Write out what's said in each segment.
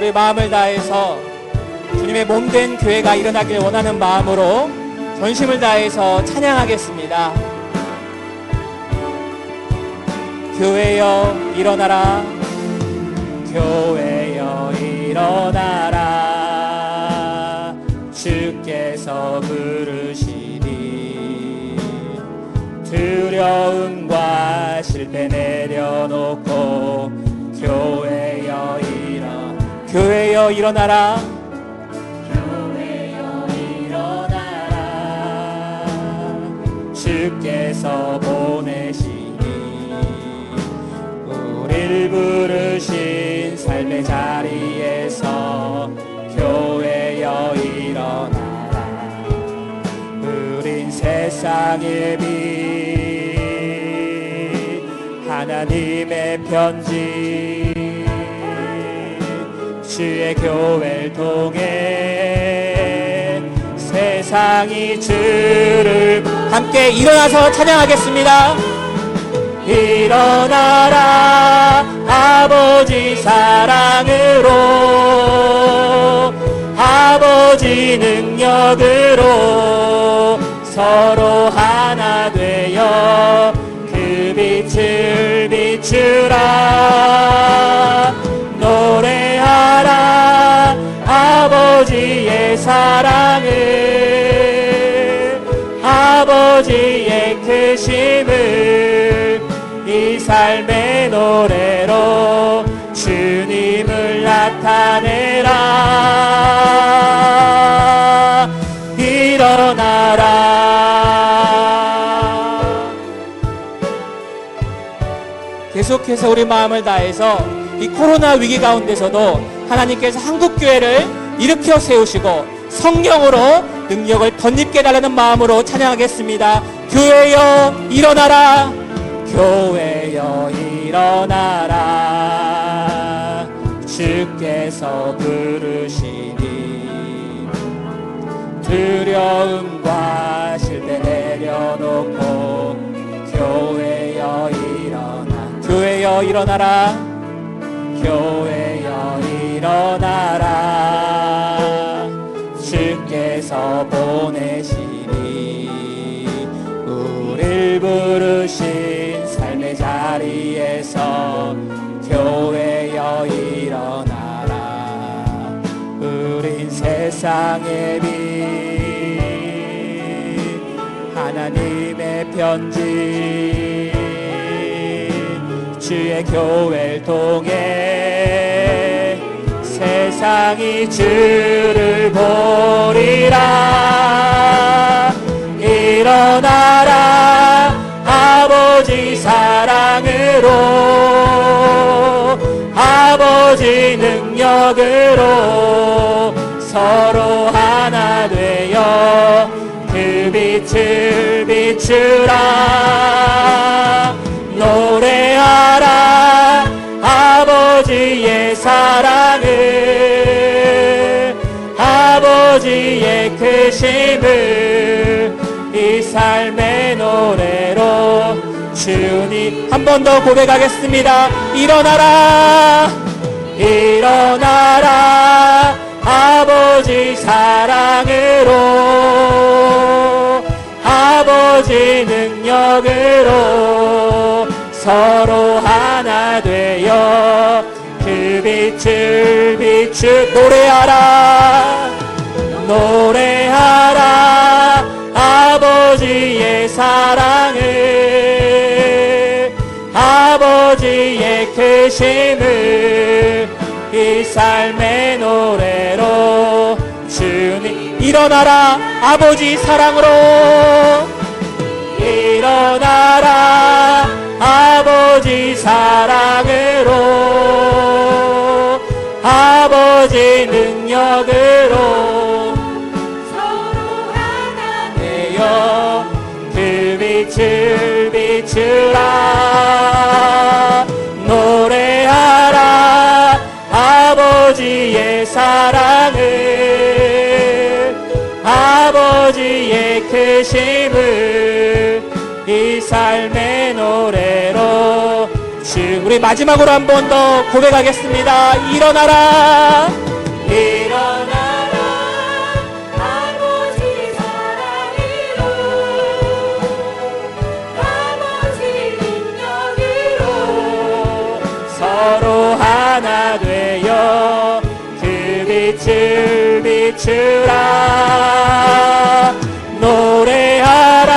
우리 마음을 다해서 주님의 몸된 교회가 일어나길 원하는 마음으로 전심을 다해서 찬양하겠습니다. 교회여 일어나라, 교회여 일어나라, 주께서 부르시니 두려움과 실패 내려놓고 교회여 일어나라, 교회여 일어나라, 주께서 보내시니 우릴 부르신 삶의 자리에서 교회여 일어나라. 우린 세상의 빛, 하나님의 편지, 주의 교회를 통해 세상이 주를 함께 일어나서 찬양하겠습니다. 일어나라, 아버지 사랑으로, 아버지 능력으로 서로 하나 되어 그 빛을 비추라. 노래하라, 아버지의 사랑을, 아버지의 크심을 이 삶의 노래로 주님을 나타내라. 일어나라. 계속해서 우리 마음을 다해서 이 코로나 위기 가운데서도 하나님께서 한국교회를 일으켜 세우시고 성령으로 능력을 덧입게 해달라는 마음으로 찬양하겠습니다. 교회여 일어나라, 교회여 일어나라, 주께서 부르시니 두려움과 실패 내려놓고 교회여 일어나라, 교회여 일어나라, 주께서 보내시니 우릴 부르신 삶의 자리에서 교회여 일어나라. 우린 세상의 빛, 하나님의 편지, 주의 교회를 통해 세상이 주를 보리라. 일어나라, 아버지 사랑으로, 아버지 능력으로 서로 하나 되어 그 빛을 비추라. 노래하라, 아버지의 사랑을, 아버지의 크심을 이 삶의 노래로 주님. 한 번 더 고백하겠습니다. 일어나라, 일어나라, 아버지 사랑으로, 아버지 능력으로 서로 하나 되어 그 빛을 노래하라, 노래하라, 아버지의 사랑을, 아버지의 크심을 이 삶의 노래로 주님. 일어나라, 아버지 사랑으로, 일어나라, 아버지 사랑으로, 아버지 능력으로 서로 하나 되어 그 빛을 비추라. 노래하라, 아버지의 사랑을, 아버지의 크심을 이 삶의 노래로 주 주 우리 마지막으로 한 번 더 고백하겠습니다. 일어나라 일어나라 아버지 사랑으로 아버지 능력으로 서로 하나 되어 그 빛을 비추라 노래하라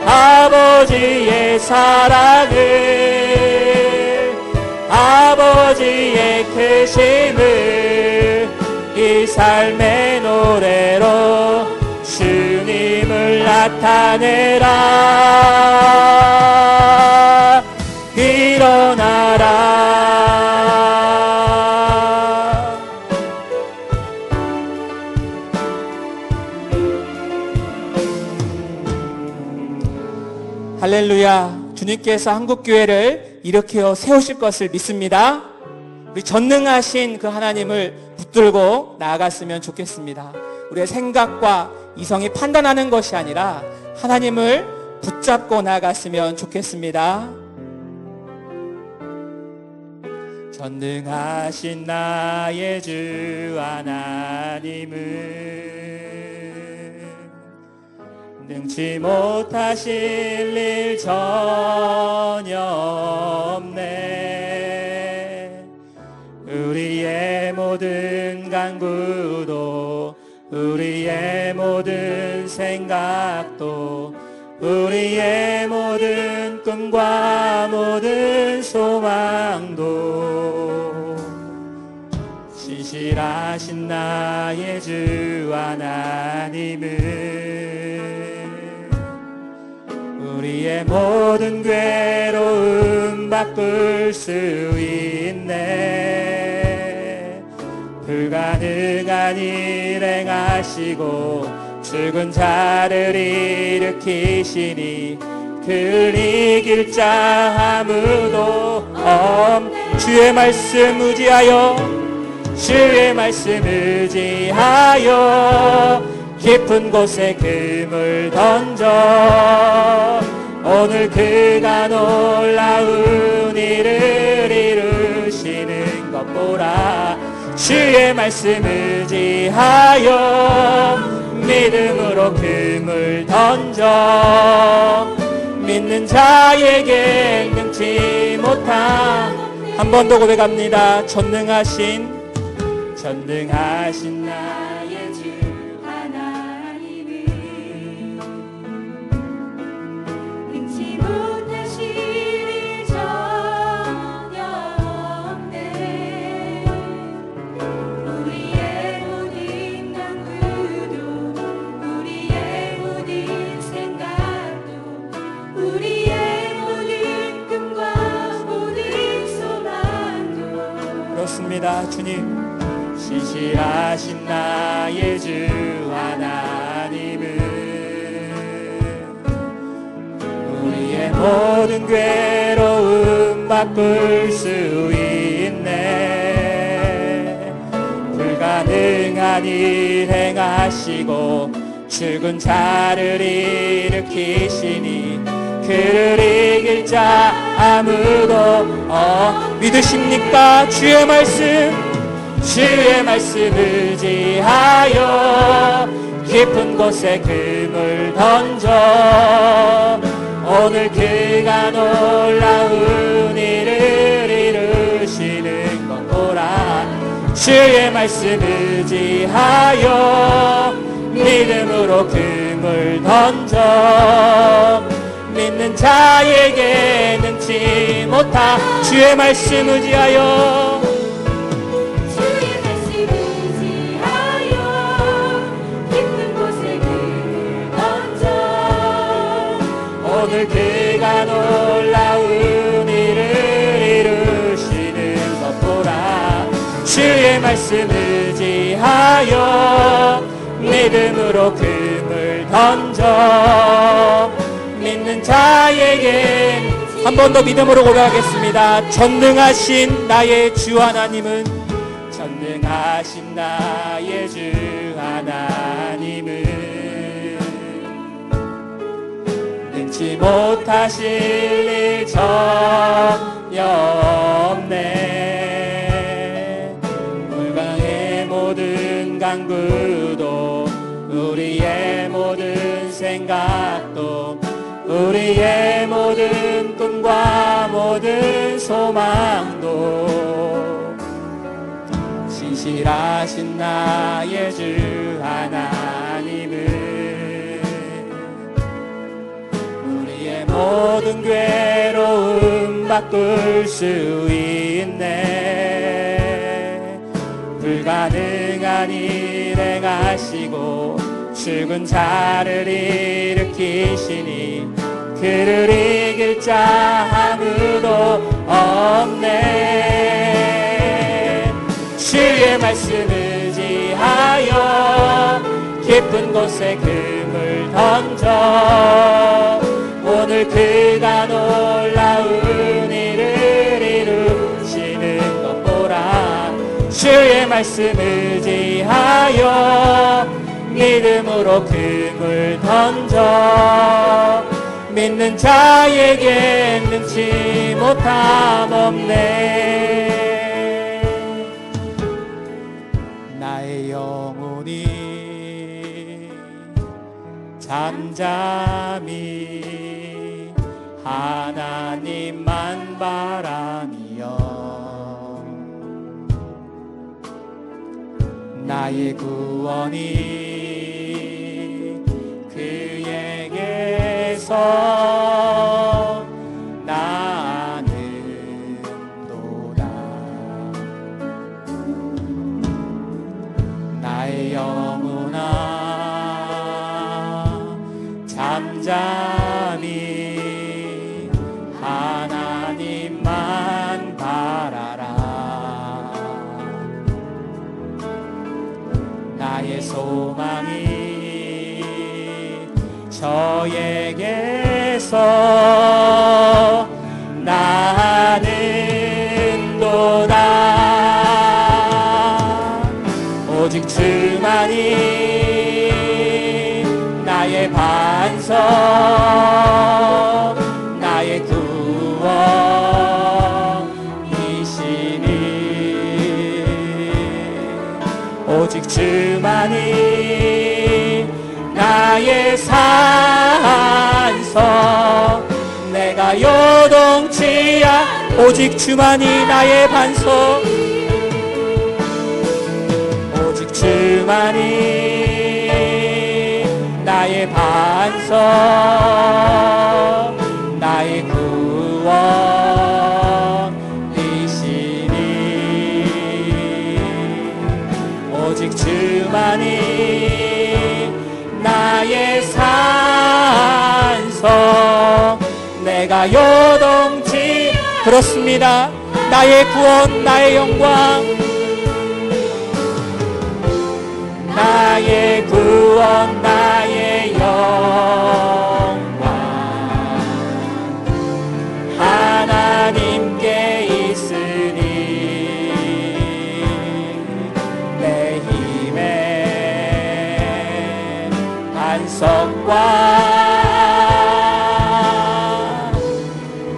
아버지의 사랑을 아버지의 크심을 이 삶의 노래로 주님을 나타내라 일어나라 할렐루야 주님께서 한국교회를 일으켜 세우실 것을 믿습니다. 우리 전능하신 그 하나님을 붙들고 나아갔으면 좋겠습니다. 우리의 생각과 이성이 판단하는 것이 아니라 하나님을 붙잡고 나아갔으면 좋겠습니다. 전능하신 나의 주 하나님은 능치 못하실 일 전혀 없네. 우리의 모든 간구도 우리의 모든 생각도 우리의 모든 꿈과 모든 소망도 신실하신 나의 주 하나님은 우리의 모든 괴로움 바꿀 수 있네. 불가능한 일 행하시고 죽은 자를 일으키시니 그를 이길 자 아무도 주의 말씀 의지하여 주의 말씀 의지하여 깊은 곳에 금을 던져 오늘 그가 놀라운 일을 이루시는 것 보라. 주의 말씀 의지하여 믿음으로 금을 던져 믿는 자에게 능치 못한 한 번 더 고백합니다. 전능하신 나의 주 하나님은 능치 못하실 일 전혀 없네. 우리의 모든 간구도 우리의 모든 생각도 우리의 모든 꿈과 모든 소망도 그렇습니다. 주님 신실하신 나의 주 하나님은 우리의 모든 괴로움 바꿀 수 있네. 불가능한 일 행하시고 죽은 자를 일으키시니 그를 이길 자 아무도 믿으십니까? 주의 말씀 의지하여 깊은 곳에 금을 던져 오늘 그가 놀라운 일을 이루시는 것 보라. 주의 말씀 의지하여 믿음으로 금을 던져 믿는 자에게 능치 못하. 주의 말씀 의지하여 오늘 그가 놀라운 일을 이루시는 것 보라. 주의 말씀 의지하여 믿음으로 금을 던져 믿는 자에게 한 번 더 믿음으로 고백하겠습니다. 전능하신 나의 주 하나님은 전능하신 나의 주 하나님은 잊지 못하실 일 전혀 없네. 물강의 모든 강구도 우리의 모든 생각도 우리의 모든 꿈과 모든 소망도 신실하신 나의 주 하나님은 우리의 모든 괴로움 바꿀 수 있네. 불가능한 일 행하시고 죽은 자를 일으키시니 그를 이길 자 아무도 없네. 주의 말씀 의지하여 깊은 곳에 금을 던져 오늘 그가 놀라운 일을 이루시는 것 보라. 주의 말씀 의지하여 믿음으로 금을 던져 믿는 자에게 능치 못함 없네. 나의 영혼이 잠잠히 하나님만 바라며 나의 구원이 그에게서 나는도다. 나의 영혼아 잠잠히 하나님만 바라라. 나의 소망이 저에게서 나는도다. 오직 주만이 나의 반석 나의 구원이시니 오직 주만이 나의 산석 내가 요동치야. 오직 주만이 나의 반석 오직 주만이 나의 반석 나의 구원이시니 오직 주만이 나의 산석 내가 요동치. 그렇습니다. 나의 구원 나의 영광 나의 구원 나의 영광 하나님께 있으니 내 힘의 반석과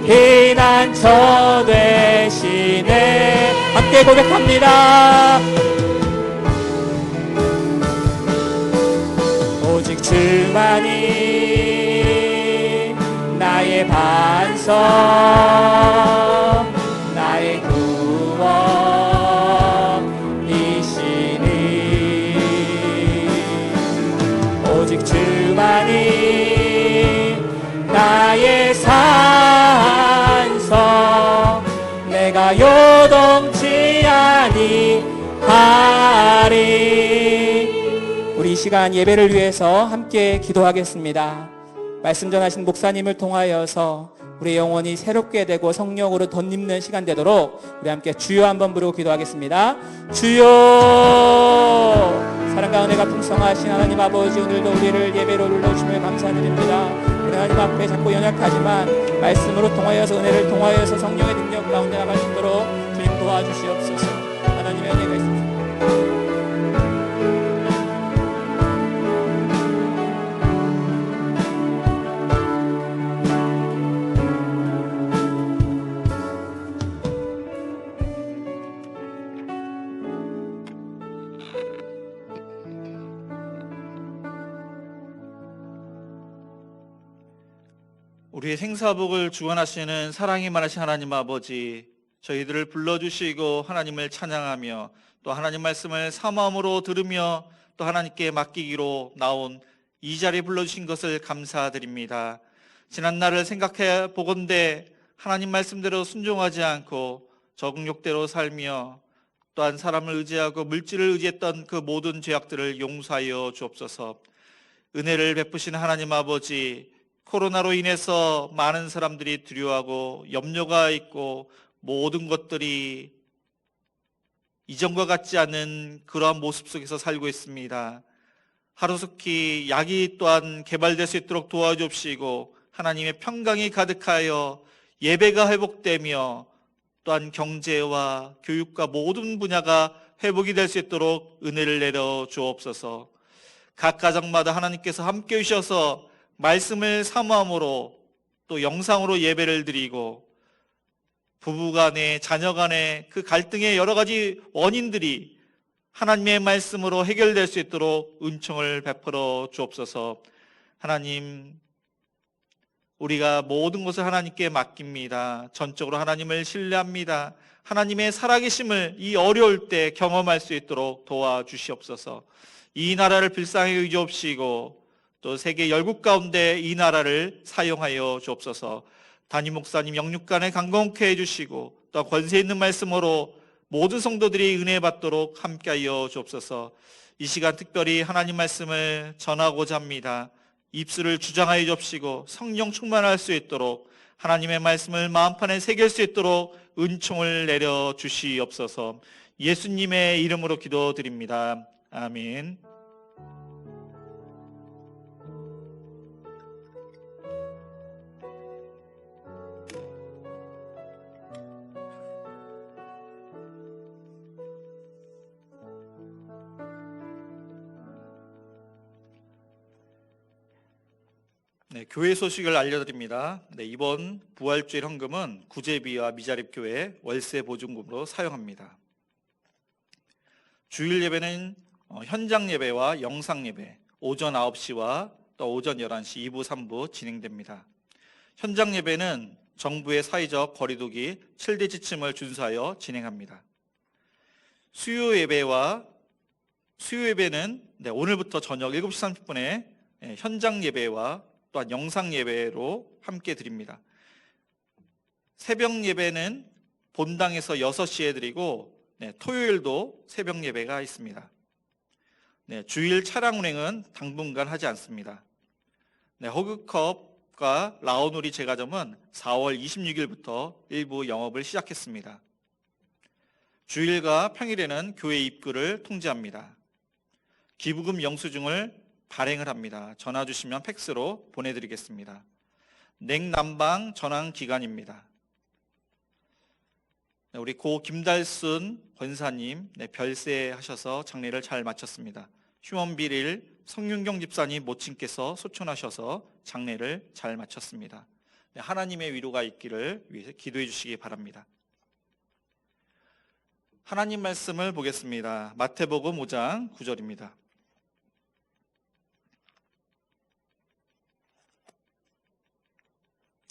피난처 되시네. 함께 고백합니다. 오직 주만이 나의 반석 나의 구원이시니 오직 주만이 나의 산석 내가 요동치 아니하리. 우리 이 시간 예배를 위해서 함께 기도하겠습니다. 말씀 전하신 목사님을 통하여서 우리 영혼이 새롭게 되고 성령으로 덧입는 시간 되도록 우리 함께 주여 한번 부르고 기도하겠습니다. 주여. 사랑과 은혜가 풍성하신 하나님 아버지, 오늘도 우리를 예배로 불러주심을 감사드립니다. 우리 하나님 앞에 자꾸 연약하지만 말씀으로 통하여서 은혜를 통하여서 성령의 능력 가운데 나갈 수 있도록 주님 도와주시옵소서. 하나님의 은혜가 있습니다. 우리의 생사복을 주관하시는 사랑이 많으신 하나님 아버지, 저희들을 불러주시고 하나님을 찬양하며 또 하나님 말씀을 사모함으로 들으며 또 하나님께 맡기기로 나온 이 자리에 불러주신 것을 감사드립니다. 지난 날을 생각해 보건대 하나님 말씀대로 순종하지 않고 적응욕대로 살며 또한 사람을 의지하고 물질을 의지했던 그 모든 죄악들을 용서하여 주옵소서. 은혜를 베푸신 하나님 아버지, 코로나로 인해서 많은 사람들이 두려워하고 염려가 있고 모든 것들이 이전과 같지 않은 그러한 모습 속에서 살고 있습니다. 하루속히 약이 또한 개발될 수 있도록 도와주옵시고 하나님의 평강이 가득하여 예배가 회복되며 또한 경제와 교육과 모든 분야가 회복이 될 수 있도록 은혜를 내려 주옵소서. 각 가정마다 하나님께서 함께 주셔서 말씀을 사모함으로 또 영상으로 예배를 드리고 부부간에 자녀간에 그 갈등의 여러 가지 원인들이 하나님의 말씀으로 해결될 수 있도록 은총을 베풀어 주옵소서. 하나님, 우리가 모든 것을 하나님께 맡깁니다. 전적으로 하나님을 신뢰합니다. 하나님의 살아계심을 이 어려울 때 경험할 수 있도록 도와주시옵소서. 이 나라를 불쌍히 여기옵시고 또 세계 열국 가운데 이 나라를 사용하여 주옵소서. 담임 목사님 영육간에 강건케 해주시고 또 권세 있는 말씀으로 모든 성도들이 은혜 받도록 함께하여 주옵소서. 이 시간 특별히 하나님 말씀을 전하고자 합니다. 입술을 주장하여 주옵시고 성령 충만할 수 있도록 하나님의 말씀을 마음판에 새길 수 있도록 은총을 내려 주시옵소서. 예수님의 이름으로 기도드립니다. 아멘. 네, 교회 소식을 알려드립니다. 네, 이번 부활주일 헌금은 구제비와 미자립교회 월세 보증금으로 사용합니다. 주일 예배는 현장 예배와 영상 예배, 오전 9시와 또 오전 11시 2부, 3부 진행됩니다. 현장 예배는 정부의 사회적 거리두기 7대 지침을 준수하여 진행합니다. 수요 예배는 오늘부터 저녁 7시 30분에 현장 예배와 또한 영상 예배로 함께 드립니다. 새벽 예배는 본당에서 6시에 드리고 토요일도 새벽 예배가 있습니다. 주일 차량 운행은 당분간 하지 않습니다. 허그컵과 라오누리 제과점은 4월 26일부터 일부 영업을 시작했습니다. 주일과 평일에는 교회 입구를 통제합니다. 기부금 영수증을 발행을 합니다. 전화 주시면 팩스로 보내드리겠습니다. 냉난방 전환 기간입니다. 우리 고 김달순 권사님 별세하셔서 장례를 잘 마쳤습니다. 휴원비릴 성윤경 집사님 모친께서 소천하셔서 장례를 잘 마쳤습니다. 하나님의 위로가 있기를 위해서 기도해 주시기 바랍니다. 하나님 말씀을 보겠습니다. 마태복음 5장 9절입니다.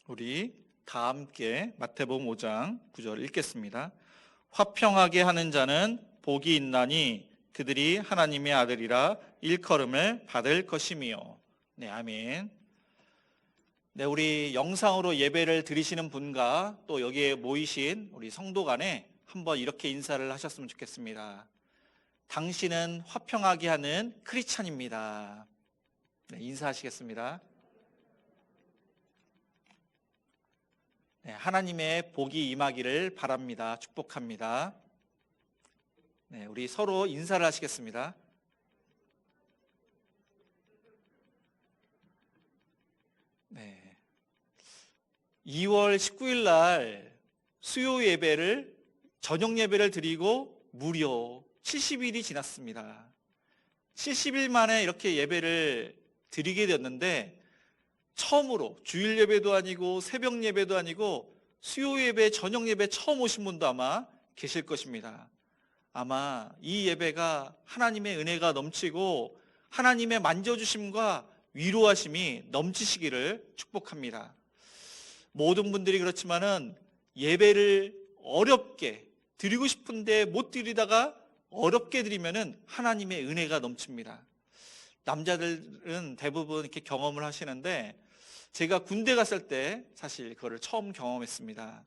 우리 다 함께 마태복음 5장 9절 읽겠습니다. 화평하게 하는 자는 복이 있나니 그들이 하나님의 아들이라 일컬음을 받을 것이며. 네, 아멘. 네, 우리 영상으로 예배를 드리시는 분과 또 여기에 모이신 우리 성도 간에 한번 이렇게 인사를 하셨으면 좋겠습니다. 당신은 화평하게 하는 크리스찬입니다. 네, 인사하시겠습니다. 네, 하나님의 복이 임하기를 바랍니다. 축복합니다. 네, 우리 서로 인사를 하시겠습니다. 네, 2월 19일 날 수요 예배를 저녁 예배를 드리고 무려 70일이 지났습니다. 70일 만에 이렇게 예배를 드리게 되었는데 처음으로 주일 예배도 아니고 새벽 예배도 아니고 수요 예배, 저녁 예배 처음 오신 분도 아마 계실 것입니다. 아마 이 예배가 하나님의 은혜가 넘치고 하나님의 만져주심과 위로하심이 넘치시기를 축복합니다. 모든 분들이 그렇지만은 예배를 어렵게 드리고 싶은데 못 드리다가 어렵게 드리면은 하나님의 은혜가 넘칩니다. 남자들은 대부분 이렇게 경험을 하시는데 제가 군대 갔을 때 사실 그거를 처음 경험했습니다.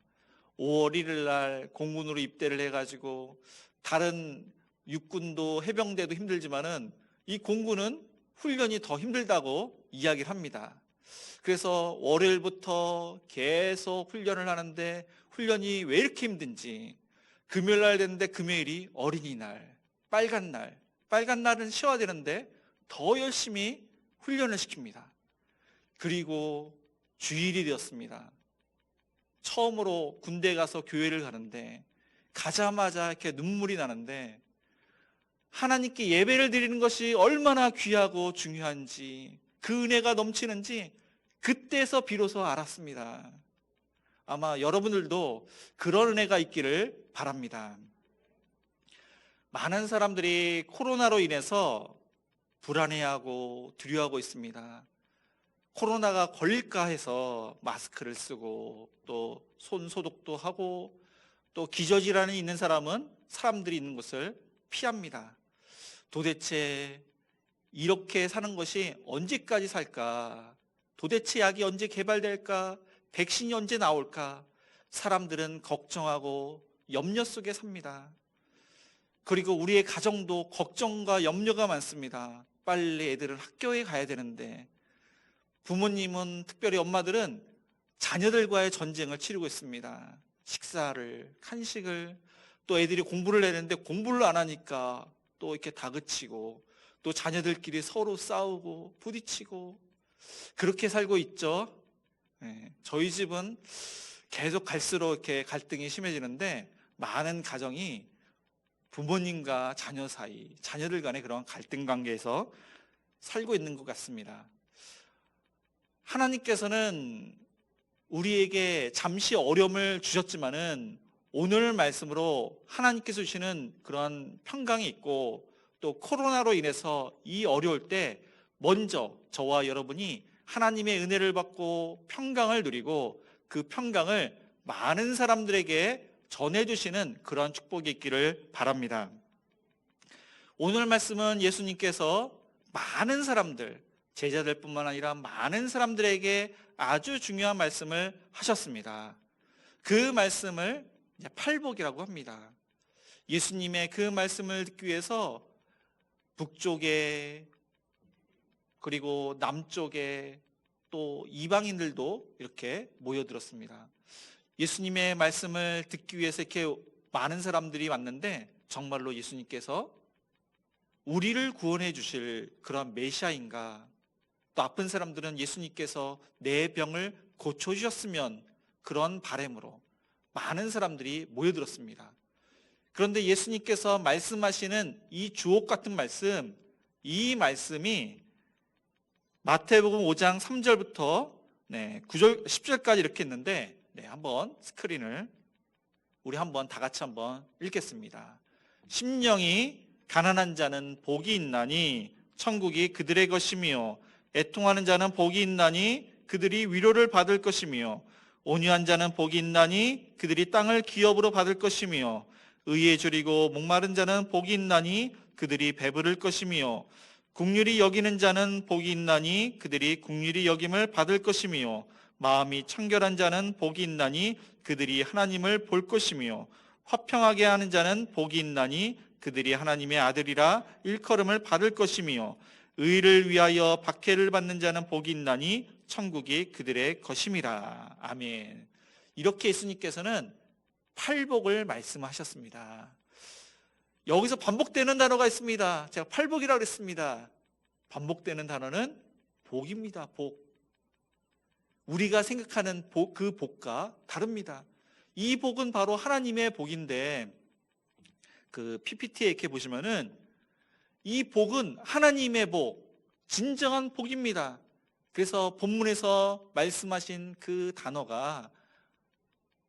5월 1일 날 공군으로 입대를 해가지고 다른 육군도 해병대도 힘들지만은 이 공군은 훈련이 더 힘들다고 이야기를 합니다. 그래서 월요일부터 계속 훈련을 하는데 훈련이 왜 이렇게 힘든지 금요일 날 됐는데 금요일이 어린이날, 빨간 날은 쉬어야 되는데 더 열심히 훈련을 시킵니다. 그리고 주일이 되었습니다. 처음으로 군대 가서 교회를 가는데 가자마자 이렇게 눈물이 나는데 하나님께 예배를 드리는 것이 얼마나 귀하고 중요한지 그 은혜가 넘치는지 그때서 비로소 알았습니다. 아마 여러분들도 그런 은혜가 있기를 바랍니다. 많은 사람들이 코로나로 인해서 불안해하고 두려워하고 있습니다. 코로나가 걸릴까 해서 마스크를 쓰고 또 손 소독도 하고 또 기저질환이 있는 사람은 사람들이 있는 곳을 피합니다. 도대체 이렇게 사는 것이 언제까지 살까? 도대체 약이 언제 개발될까? 백신이 언제 나올까? 사람들은 걱정하고 염려 속에 삽니다. 그리고 우리의 가정도 걱정과 염려가 많습니다. 빨리 애들은 학교에 가야 되는데 부모님은 특별히 엄마들은 자녀들과의 전쟁을 치르고 있습니다. 식사를, 간식을, 또 애들이 공부를 해야 되는데 공부를 안 하니까 또 이렇게 다그치고 또 자녀들끼리 서로 싸우고 부딪히고 그렇게 살고 있죠. 저희 집은 계속 갈수록 이렇게 갈등이 심해지는데 많은 가정이 부모님과 자녀 사이, 자녀들 간의 그런 갈등 관계에서 살고 있는 것 같습니다. 하나님께서는 우리에게 잠시 어려움을 주셨지만은 오늘 말씀으로 하나님께서 주시는 그런 평강이 있고 또 코로나로 인해서 이 어려울 때 먼저 저와 여러분이 하나님의 은혜를 받고 평강을 누리고 그 평강을 많은 사람들에게 전해주시는 그런 축복이 있기를 바랍니다. 오늘 말씀은 예수님께서 많은 사람들, 제자들뿐만 아니라 많은 사람들에게 아주 중요한 말씀을 하셨습니다. 그 말씀을 팔복이라고 합니다. 예수님의 그 말씀을 듣기 위해서 북쪽에 그리고 남쪽에 또 이방인들도 이렇게 모여들었습니다. 예수님의 말씀을 듣기 위해서 이렇게 많은 사람들이 왔는데 정말로 예수님께서 우리를 구원해 주실 그런 메시아인가? 또 아픈 사람들은 예수님께서 내 병을 고쳐주셨으면 그런 바람으로 많은 사람들이 모여들었습니다. 그런데 예수님께서 말씀하시는 이 주옥 같은 말씀, 이 말씀이 마태복음 5장 3절부터 9절, 10절까지 이렇게 있는데 한번 스크린을 우리 한번 다 같이 한번 읽겠습니다. 심령이 가난한 자는 복이 있나니 천국이 그들의 것이며 애통하는 자는 복이 있나니 그들이 위로를 받을 것이며 온유한 자는 복이 있나니 그들이 땅을 기업으로 받을 것이며 의에 줄이고 목마른 자는 복이 있나니 그들이 배부를 것이며 긍휼히 여기는 자는 복이 있나니 그들이 긍휼히 여김을 받을 것이며 마음이 청결한 자는 복이 있나니 그들이 하나님을 볼 것이며 화평하게 하는 자는 복이 있나니 그들이 하나님의 아들이라 일컬음을 받을 것이며 의를 위하여 박해를 받는 자는 복이 있나니 천국이 그들의 것임이라. 아멘. 이렇게 예수님께서는 팔복을 말씀하셨습니다. 여기서 반복되는 단어가 있습니다. 제가 팔복이라고 했습니다. 반복되는 단어는 복입니다. 복. 우리가 생각하는 그 복과 다릅니다. 이 복은 바로 하나님의 복인데 그 PPT에 이렇게 보시면은 이 복은 하나님의 복, 진정한 복입니다. 그래서 본문에서 말씀하신 그 단어가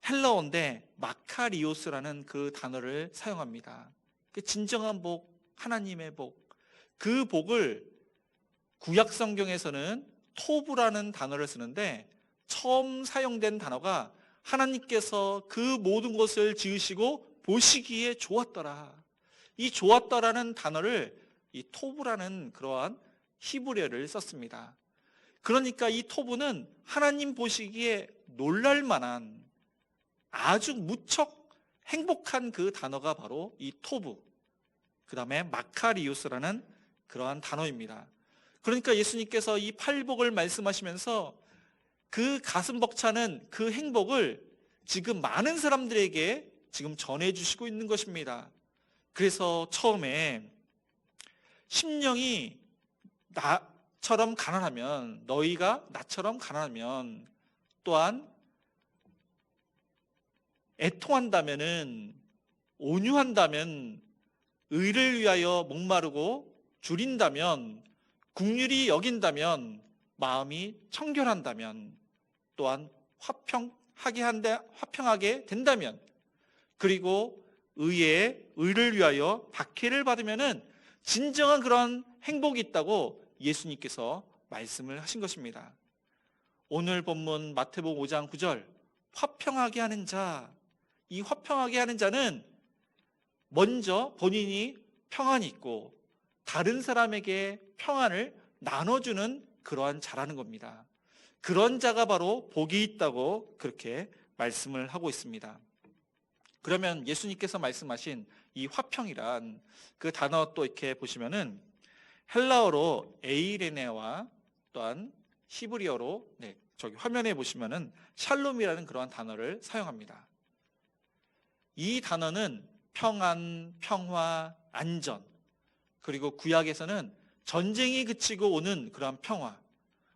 헬라어인데 마카리오스라는 그 단어를 사용합니다. 그 진정한 복, 하나님의 복. 그 복을 구약 성경에서는 토부라는 단어를 쓰는데 처음 사용된 단어가 하나님께서 그 모든 것을 지으시고 보시기에 좋았더라. 이 좋았더라는 단어를 이 토브라는 그러한 히브리어를 썼습니다. 그러니까 이 토브는 하나님 보시기에 놀랄 만한 아주 무척 행복한 그 단어가 바로 이 토브, 그 다음에 마카리우스라는 그러한 단어입니다. 그러니까 예수님께서 이 팔복을 말씀하시면서 그 가슴 벅차는 그 행복을 지금 많은 사람들에게 지금 전해주시고 있는 것입니다. 그래서 처음에 심령이 나처럼 가난하면, 너희가 나처럼 가난하면, 또한 애통한다면은, 온유한다면, 의를 위하여 목마르고 줄인다면, 긍휼히 여긴다면, 마음이 청결한다면, 또한 화평하게 된다면, 그리고 의를 위하여 박해를 받으면은 진정한 그런 행복이 있다고 예수님께서 말씀을 하신 것입니다. 오늘 본문 마태복음 5장 9절, 화평하게 하는 자, 이 화평하게 하는 자는 먼저 본인이 평안이 있고 다른 사람에게 평안을 나눠주는 그러한 자라는 겁니다. 그런 자가 바로 복이 있다고 그렇게 말씀을 하고 있습니다. 그러면 예수님께서 말씀하신 이 화평이란 그 단어 또 이렇게 보시면은 헬라어로 에이레네와 또한 히브리어로 저기 화면에 보시면은 샬롬이라는 그러한 단어를 사용합니다. 이 단어는 평안, 평화, 안전, 그리고 구약에서는 전쟁이 그치고 오는 그러한 평화,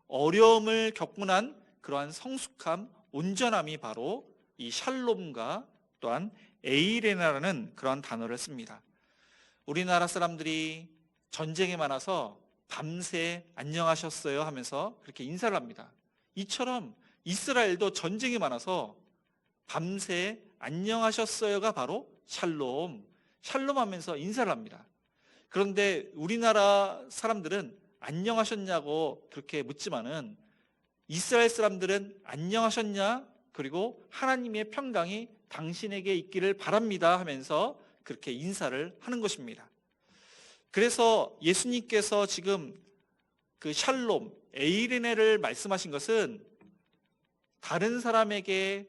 어려움을 겪고 난 그러한 성숙함, 온전함이 바로 이 샬롬과 또한 에이레나라는 그러한 단어를 씁니다. 우리나라 사람들이 전쟁에 많아서 밤새 안녕하셨어요 하면서 그렇게 인사를 합니다. 이처럼 이스라엘도 전쟁이 많아서 밤새 안녕하셨어요가 바로 샬롬, 샬롬 하면서 인사를 합니다. 그런데 우리나라 사람들은 안녕하셨냐고 그렇게 묻지만은 이스라엘 사람들은 안녕하셨냐, 그리고 하나님의 평강이 당신에게 있기를 바랍니다 하면서 그렇게 인사를 하는 것입니다. 그래서 예수님께서 지금 그 샬롬, 에이레네를 말씀하신 것은 다른 사람에게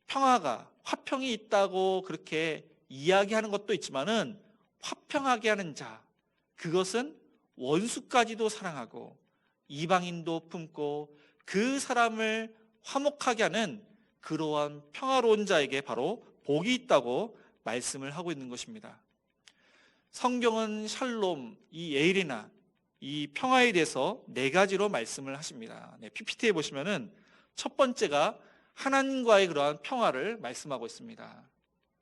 평화가, 화평이 있다고 그렇게 이야기하는 것도 있지만은 화평하게 하는 자, 그것은 원수까지도 사랑하고 이방인도 품고 그 사람을 화목하게 하는 그러한 평화로운 자에게 바로 복이 있다고 말씀을 하고 있는 것입니다. 성경은 샬롬, 이 에이레나, 이 평화에 대해서 4가지로 말씀을 하십니다. PPT에 보시면은 첫 번째가 하나님과의 그러한 평화를 말씀하고 있습니다.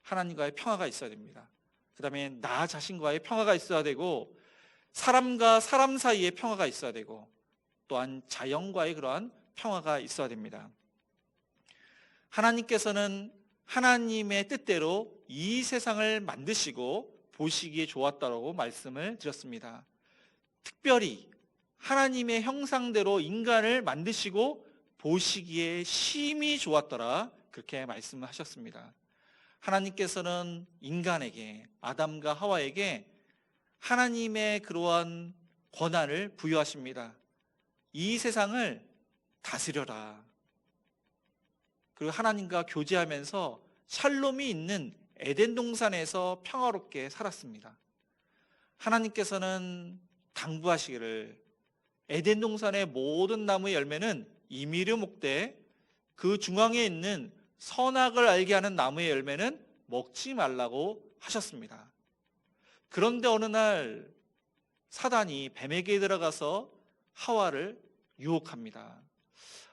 하나님과의 평화가 있어야 됩니다. 그 다음에 나 자신과의 평화가 있어야 되고, 사람과 사람 사이의 평화가 있어야 되고, 또한 자연과의 그러한 평화가 있어야 됩니다. 하나님께서는 하나님의 뜻대로 이 세상을 만드시고 보시기에 좋았다라고 말씀을 드렸습니다. 특별히 하나님의 형상대로 인간을 만드시고 보시기에 심히 좋았더라, 그렇게 말씀을 하셨습니다. 하나님께서는 인간에게, 아담과 하와에게 하나님의 그러한 권한을 부여하십니다. 이 세상을 다스려라. 그리고 하나님과 교제하면서 샬롬이 있는 에덴 동산에서 평화롭게 살았습니다. 하나님께서는 당부하시기를 에덴 동산의 모든 나무의 열매는 임의로 먹되 그 중앙에 있는 선악을 알게 하는 나무의 열매는 먹지 말라고 하셨습니다. 그런데 어느 날 사단이 뱀에게 들어가서 하와를 유혹합니다.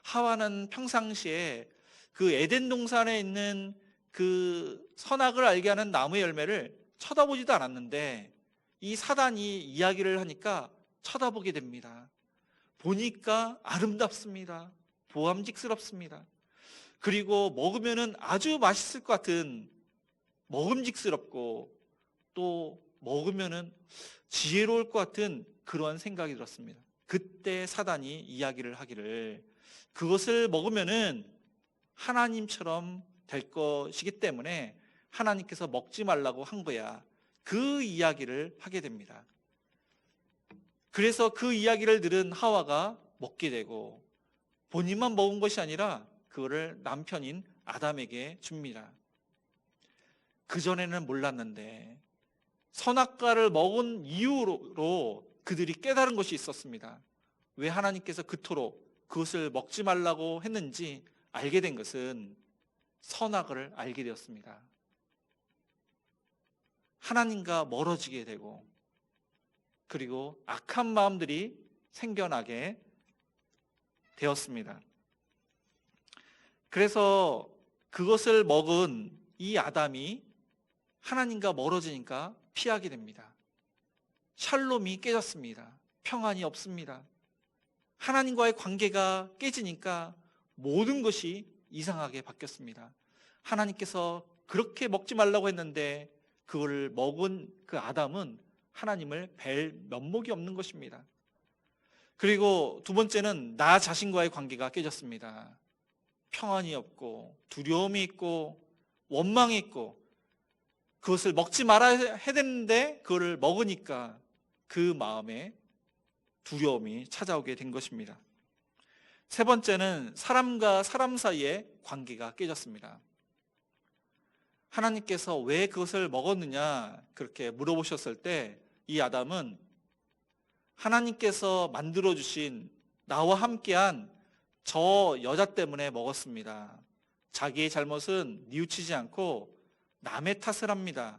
하와는 평상시에 그 에덴 동산에 있는 그 선악을 알게 하는 나무의 열매를 쳐다보지도 않았는데 이 사단이 이야기를 하니까 쳐다보게 됩니다. 보니까 아름답습니다. 보암직스럽습니다. 그리고 먹으면은 아주 맛있을 것 같은, 먹음직스럽고 또 먹으면은 지혜로울 것 같은 그런 생각이 들었습니다. 그때 사단이 이야기를 하기를 그것을 먹으면은 하나님처럼 될 것이기 때문에 하나님께서 먹지 말라고 한 거야. 그 이야기를 하게 됩니다. 그래서 그 이야기를 들은 하와가 먹게 되고 본인만 먹은 것이 아니라 그거를 남편인 아담에게 줍니다. 그전에는 몰랐는데 선악과를 먹은 이후로 그들이 깨달은 것이 있었습니다. 왜 하나님께서 그토록 그것을 먹지 말라고 했는지 알게 된 것은 선악을 알게 되었습니다. 하나님과 멀어지게 되고 그리고 악한 마음들이 생겨나게 되었습니다. 그래서 그것을 먹은 이 아담이 하나님과 멀어지니까 피하게 됩니다. 샬롬이 깨졌습니다. 평안이 없습니다. 하나님과의 관계가 깨지니까 모든 것이 이상하게 바뀌었습니다. 하나님께서 그렇게 먹지 말라고 했는데 그걸 먹은 그 아담은 하나님을 뵐 면목이 없는 것입니다. 그리고 두 번째는 나 자신과의 관계가 깨졌습니다. 평안이 없고 두려움이 있고 원망이 있고 그것을 먹지 말아야 했는데 그걸 먹으니까 그 마음에 두려움이 찾아오게 된 것입니다. 세 번째는 사람과 사람 사이의 관계가 깨졌습니다. 하나님께서 왜 그것을 먹었느냐 그렇게 물어보셨을 때 이 아담은 하나님께서 만들어주신 나와 함께한 저 여자 때문에 먹었습니다. 자기의 잘못은 뉘우치지 않고 남의 탓을 합니다.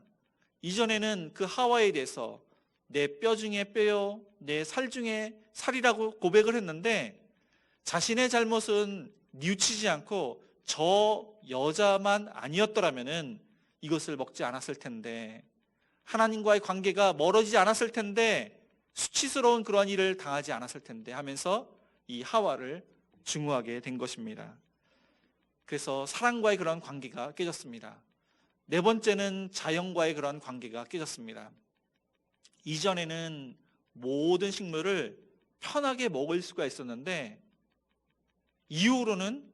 이전에는 그 하와에 대해서 내 뼈 중에 뼈요, 내 살 중에 살이라고 고백을 했는데 자신의 잘못은 뉘우치지 않고 저 여자만 아니었더라면 이것을 먹지 않았을 텐데 하나님과의 관계가 멀어지지 않았을 텐데 수치스러운 그러한 일을 당하지 않았을 텐데 하면서 이 하와를 증오하게 된 것입니다. 그래서 사랑과의 그런 관계가 깨졌습니다. 네 번째는 자연과의 그런 관계가 깨졌습니다. 이전에는 모든 식물을 편하게 먹을 수가 있었는데 이후로는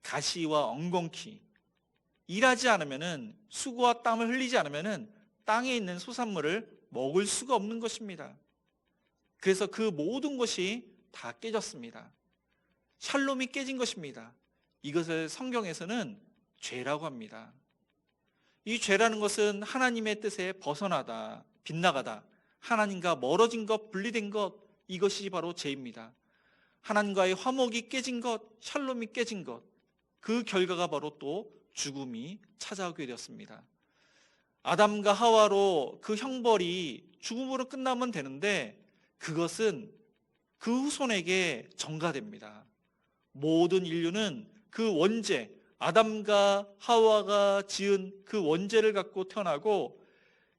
가시와 엉겅퀴 일하지 않으면은 수고와 땀을 흘리지 않으면은 땅에 있는 수산물을 먹을 수가 없는 것입니다. 그래서 그 모든 것이 다 깨졌습니다. 샬롬이 깨진 것입니다. 이것을 성경에서는 죄라고 합니다. 이 죄라는 것은 하나님의 뜻에 벗어나다, 빗나가다, 하나님과 멀어진 것, 분리된 것, 이것이 바로 죄입니다. 하나님과의 화목이 깨진 것, 샬롬이 깨진 것, 그 결과가 바로 또 죽음이 찾아오게 되었습니다. 아담과 하와로 그 형벌이 죽음으로 끝나면 되는데 그것은 그 후손에게 전가됩니다. 모든 인류는 그 원죄, 아담과 하와가 지은 그 원죄를 갖고 태어나고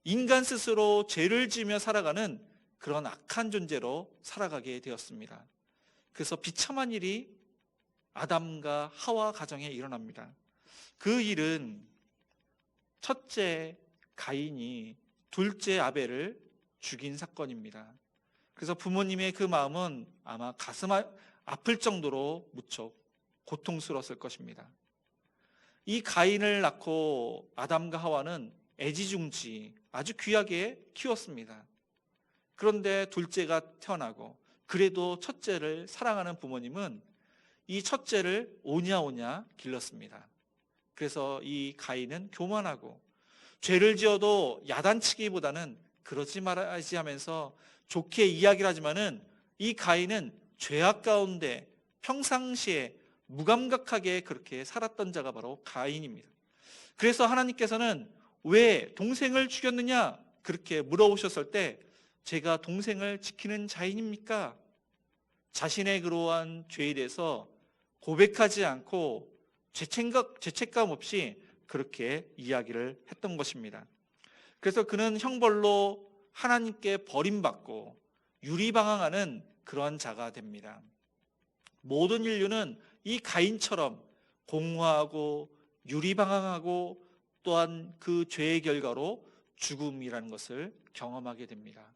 인간 스스로 죄를 지으며 살아가는 그런 악한 존재로 살아가게 되었습니다. 그래서 비참한 일이 아담과 하와 가정에 일어납니다. 그 일은 첫째 가인이 둘째 아벨을 죽인 사건입니다. 그래서 부모님의 그 마음은 아마 가슴 아플 정도로 무척 고통스러웠을 것입니다. 이 가인을 낳고 아담과 하와는 애지중지 아주 귀하게 키웠습니다. 그런데 둘째가 태어나고 그래도 첫째를 사랑하는 부모님은 이 첫째를 오냐오냐 길렀습니다. 그래서 이 가인은 교만하고 죄를 지어도 야단치기보다는 그러지 말아야지 하면서 좋게 이야기를 하지만은 이 가인은 죄악 가운데 평상시에 무감각하게 그렇게 살았던 자가 바로 가인입니다. 그래서 하나님께서는 왜 동생을 죽였느냐 그렇게 물어보셨을 때 제가 동생을 지키는 자인입니까? 자신의 그러한 죄에 대해서 고백하지 않고 죄책감 없이 그렇게 이야기를 했던 것입니다. 그래서 그는 형벌로 하나님께 버림받고 유리방황하는 그러한 자가 됩니다. 모든 인류는 이 가인처럼 공허하고 유리방황하고 또한 그 죄의 결과로 죽음이라는 것을 경험하게 됩니다.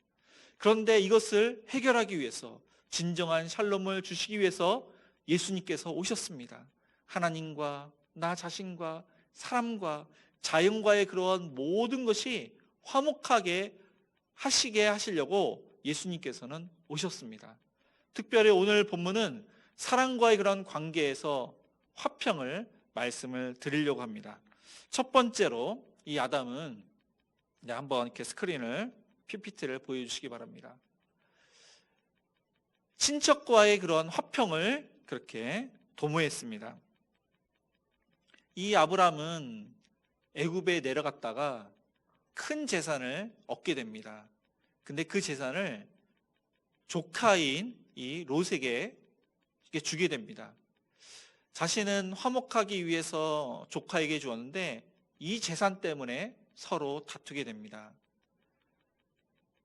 그런데 이것을 해결하기 위해서 진정한 샬롬을 주시기 위해서 예수님께서 오셨습니다. 하나님과 나 자신과 사람과 자연과의 그러한 모든 것이 화목하게 하시게 하시려고 예수님께서는 오셨습니다. 특별히 오늘 본문은 사랑과의 그런 관계에서 화평을 말씀을 드리려고 합니다. 첫 번째로 이 아담은 한번 이렇게 스크린을 PPT를 보여주시기 바랍니다. 친척과의 그런 화평을 그렇게 도모했습니다. 이 아브람은 애굽에 내려갔다가 큰 재산을 얻게 됩니다. 근데 그 재산을 조카인 이 롯에게 주게 됩니다. 자신은 화목하기 위해서 조카에게 주었는데 이 재산 때문에 서로 다투게 됩니다.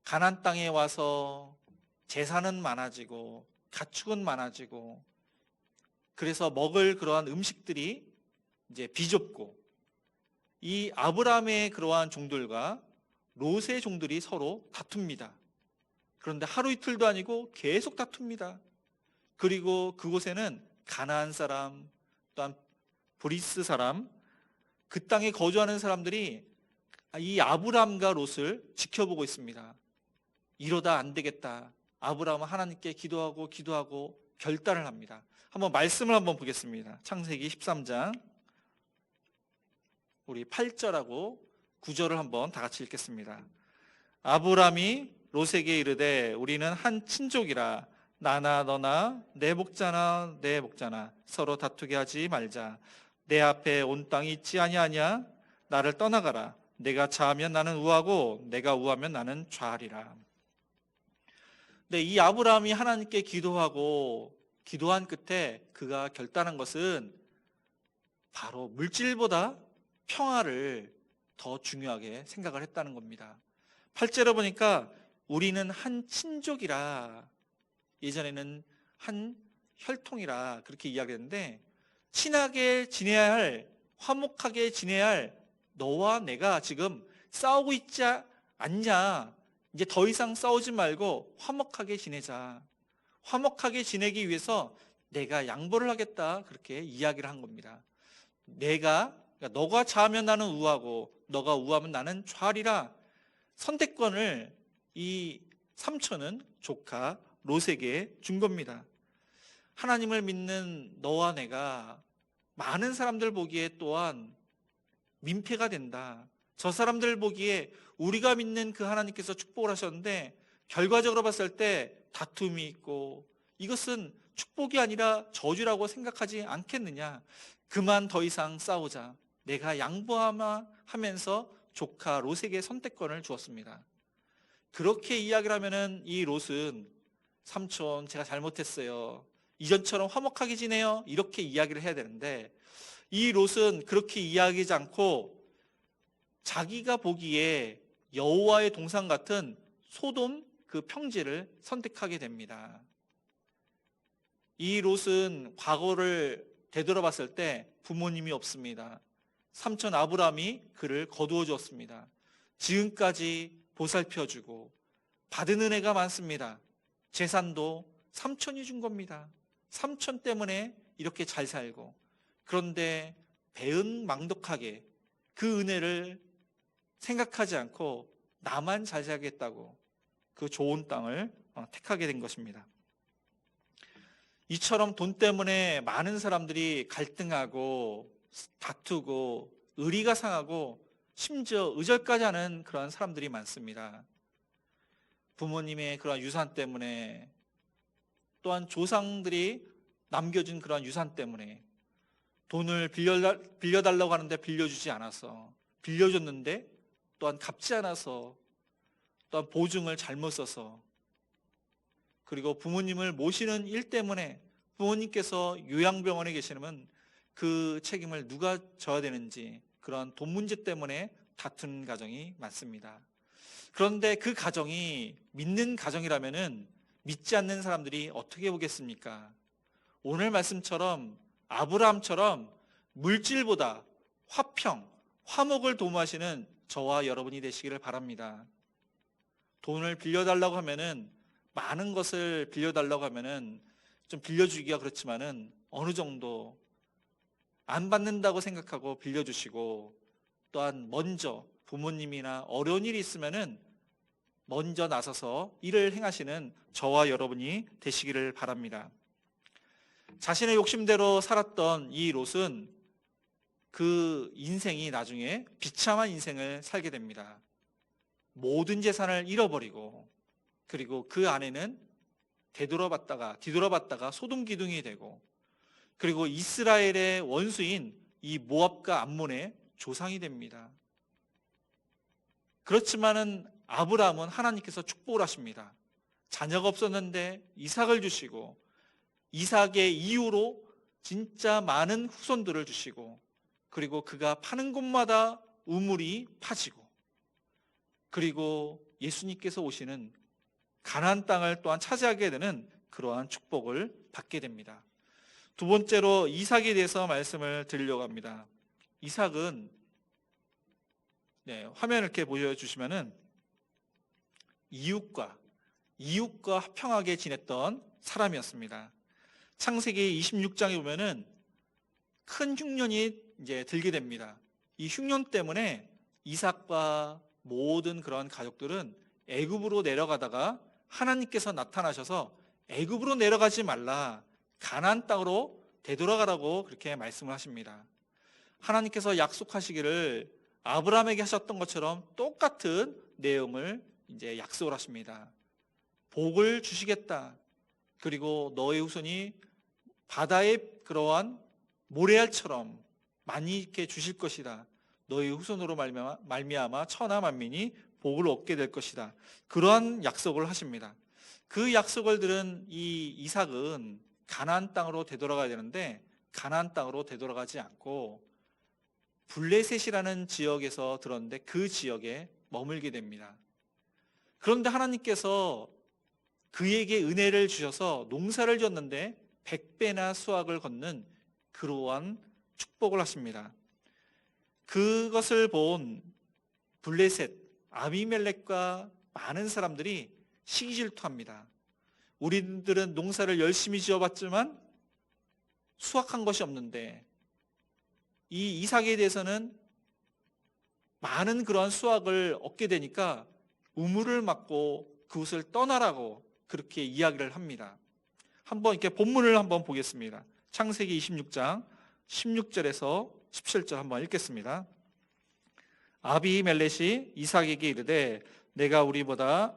가나안 땅에 와서 재산은 많아지고 가축은 많아지고 그래서 먹을 그러한 음식들이 이제 비좁고 이 아브라함의 그러한 종들과 롯의 종들이 서로 다툽니다. 그런데 하루 이틀도 아니고 계속 다툽니다. 그리고 그곳에는 가나안 사람, 또한 브리스 사람, 그 땅에 거주하는 사람들이 이 아브람과 롯을 지켜보고 있습니다. 이러다 안 되겠다. 아브람은 하나님께 기도하고 결단을 합니다. 한번 말씀을 한번 보겠습니다. 창세기 13장 우리 8절하고 9절을 한번 다 같이 읽겠습니다. 아브람이 롯에게 이르되 우리는 한 친족이라 나나 너나 내 목자나 내 목자나 서로 다투게 하지 말자. 내 앞에 온 땅이 있지 아니하냐? 나를 떠나가라. 내가 좌하면 나는 우하고 내가 우하면 나는 좌하리라. 네, 이 아브라함이 하나님께 기도한 끝에 그가 결단한 것은 바로 물질보다 평화를 더 중요하게 생각을 했다는 겁니다. 8절에 보니까 우리는 한 친족이라, 예전에는 한 혈통이라 그렇게 이야기했는데, 친하게 지내야 할, 화목하게 지내야 할 너와 내가 지금 싸우고 있지 않냐. 이제 더 이상 싸우지 말고 화목하게 지내자. 화목하게 지내기 위해서 내가 양보를 하겠다. 그렇게 이야기를 한 겁니다. 그러니까 너가 좌하면 나는 우하고 너가 우하면 나는 좌하리라. 선택권을 이 삼촌은 조카 롯에게 준 겁니다. 하나님을 믿는 너와 내가 많은 사람들 보기에 또한 민폐가 된다. 저 사람들 보기에 우리가 믿는 그 하나님께서 축복을 하셨는데 결과적으로 봤을 때 다툼이 있고 이것은 축복이 아니라 저주라고 생각하지 않겠느냐. 그만 더 이상 싸우자. 내가 양보하마 하면서 조카 롯에게 선택권을 주었습니다. 그렇게 이야기를 하면은 이 롯은 삼촌 제가 잘못했어요. 이전처럼 화목하게 지내요. 이렇게 이야기를 해야 되는데 이 롯은 그렇게 이야기하지 않고 자기가 보기에 여호와의 동상 같은 소돔 그 평지를 선택하게 됩니다. 이 롯은 과거를 되돌아봤을 때 부모님이 없습니다. 삼촌 아브람이 그를 거두어 주었습니다. 지금까지 보살펴주고 받은 은혜가 많습니다. 재산도 삼촌이 준 겁니다. 삼촌 때문에 이렇게 잘 살고, 그런데 배은망덕하게 그 은혜를 생각하지 않고 나만 잘 살겠다고 그 좋은 땅을 택하게 된 것입니다. 이처럼 돈 때문에 많은 사람들이 갈등하고 다투고 의리가 상하고 심지어 의절까지 하는 그런 사람들이 많습니다. 부모님의 그런 유산 때문에, 또한 조상들이 남겨준 그런 유산 때문에 돈을 빌려달라고 하는데 빌려주지 않아서, 빌려줬는데 또한 갚지 않아서, 또한 보증을 잘못 써서, 그리고 부모님을 모시는 일 때문에 부모님께서 요양병원에 계시면 그 책임을 누가 져야 되는지, 그런 돈 문제 때문에 다툰 가정이 많습니다. 그런데 그 가정이 믿는 가정이라면은 믿지 않는 사람들이 어떻게 보겠습니까? 오늘 말씀처럼 아브라함처럼 물질보다 화평, 화목을 도모하시는 저와 여러분이 되시기를 바랍니다. 돈을 빌려달라고 하면은, 많은 것을 빌려달라고 하면은 좀 빌려주기가 그렇지만은 어느 정도 안 받는다고 생각하고 빌려주시고, 또한 먼저 부모님이나 어려운 일이 있으면은 먼저 나서서 일을 행하시는 저와 여러분이 되시기를 바랍니다. 자신의 욕심대로 살았던 이 롯은 그 인생이 나중에 비참한 인생을 살게 됩니다. 모든 재산을 잃어버리고, 그리고 그 아내는 뒤돌아봤다가 소둥기둥이 되고, 그리고 이스라엘의 원수인 이 모압과 암몬의 조상이 됩니다. 그렇지만은 아브라함은 하나님께서 축복을 하십니다. 자녀가 없었는데 이삭을 주시고, 이삭의 이후로 진짜 많은 후손들을 주시고, 그리고 그가 파는 곳마다 우물이 파지고, 그리고 예수님께서 오시는 가나안 땅을 또한 차지하게 되는 그러한 축복을 받게 됩니다. 두 번째로 이삭에 대해서 말씀을 드리려고 합니다. 이삭은 화면을 이렇게 보여주시면은 이웃과 화평하게 지냈던 사람이었습니다. 창세기 26장에 보면은 큰 흉년이 이제 들게 됩니다. 이 흉년 때문에 이삭과 모든 그런 가족들은 애굽으로 내려가다가 하나님께서 나타나셔서 애굽으로 내려가지 말라, 가나안 땅으로 되돌아가라고 그렇게 말씀을 하십니다. 하나님께서 약속하시기를 아브라함에게 하셨던 것처럼 똑같은 내용을 이제 약속을 하십니다. 복을 주시겠다. 그리고 너의 후손이 바다의 그러한 모래알처럼 많이 이렇게 주실 것이다. 너의 후손으로 말미암아 천하 만민이 복을 얻게 될 것이다. 그러한 약속을 하십니다. 그 약속을 들은 이 이삭은 가나안 땅으로 되돌아가야 되는데 가나안 땅으로 되돌아가지 않고 블레셋이라는 지역에서 들었는데 그 지역에 머물게 됩니다. 그런데 하나님께서 그에게 은혜를 주셔서 농사를 지었는데 100배나 수확을 거는 그러한 축복을 하십니다. 그것을 본 블레셋, 아비멜렉과 많은 사람들이 시기질투합니다. 우리들은 농사를 열심히 지어봤지만 수확한 것이 없는데 이 이삭에 대해서는 많은 그러한 수확을 얻게 되니까 우물을 막고 그곳을 떠나라고 그렇게 이야기를 합니다. 한번 이렇게 본문을 한번 보겠습니다. 창세기 26장 16절에서 17절 한번 읽겠습니다. 아비멜렛이 이삭에게 이르되 내가 우리보다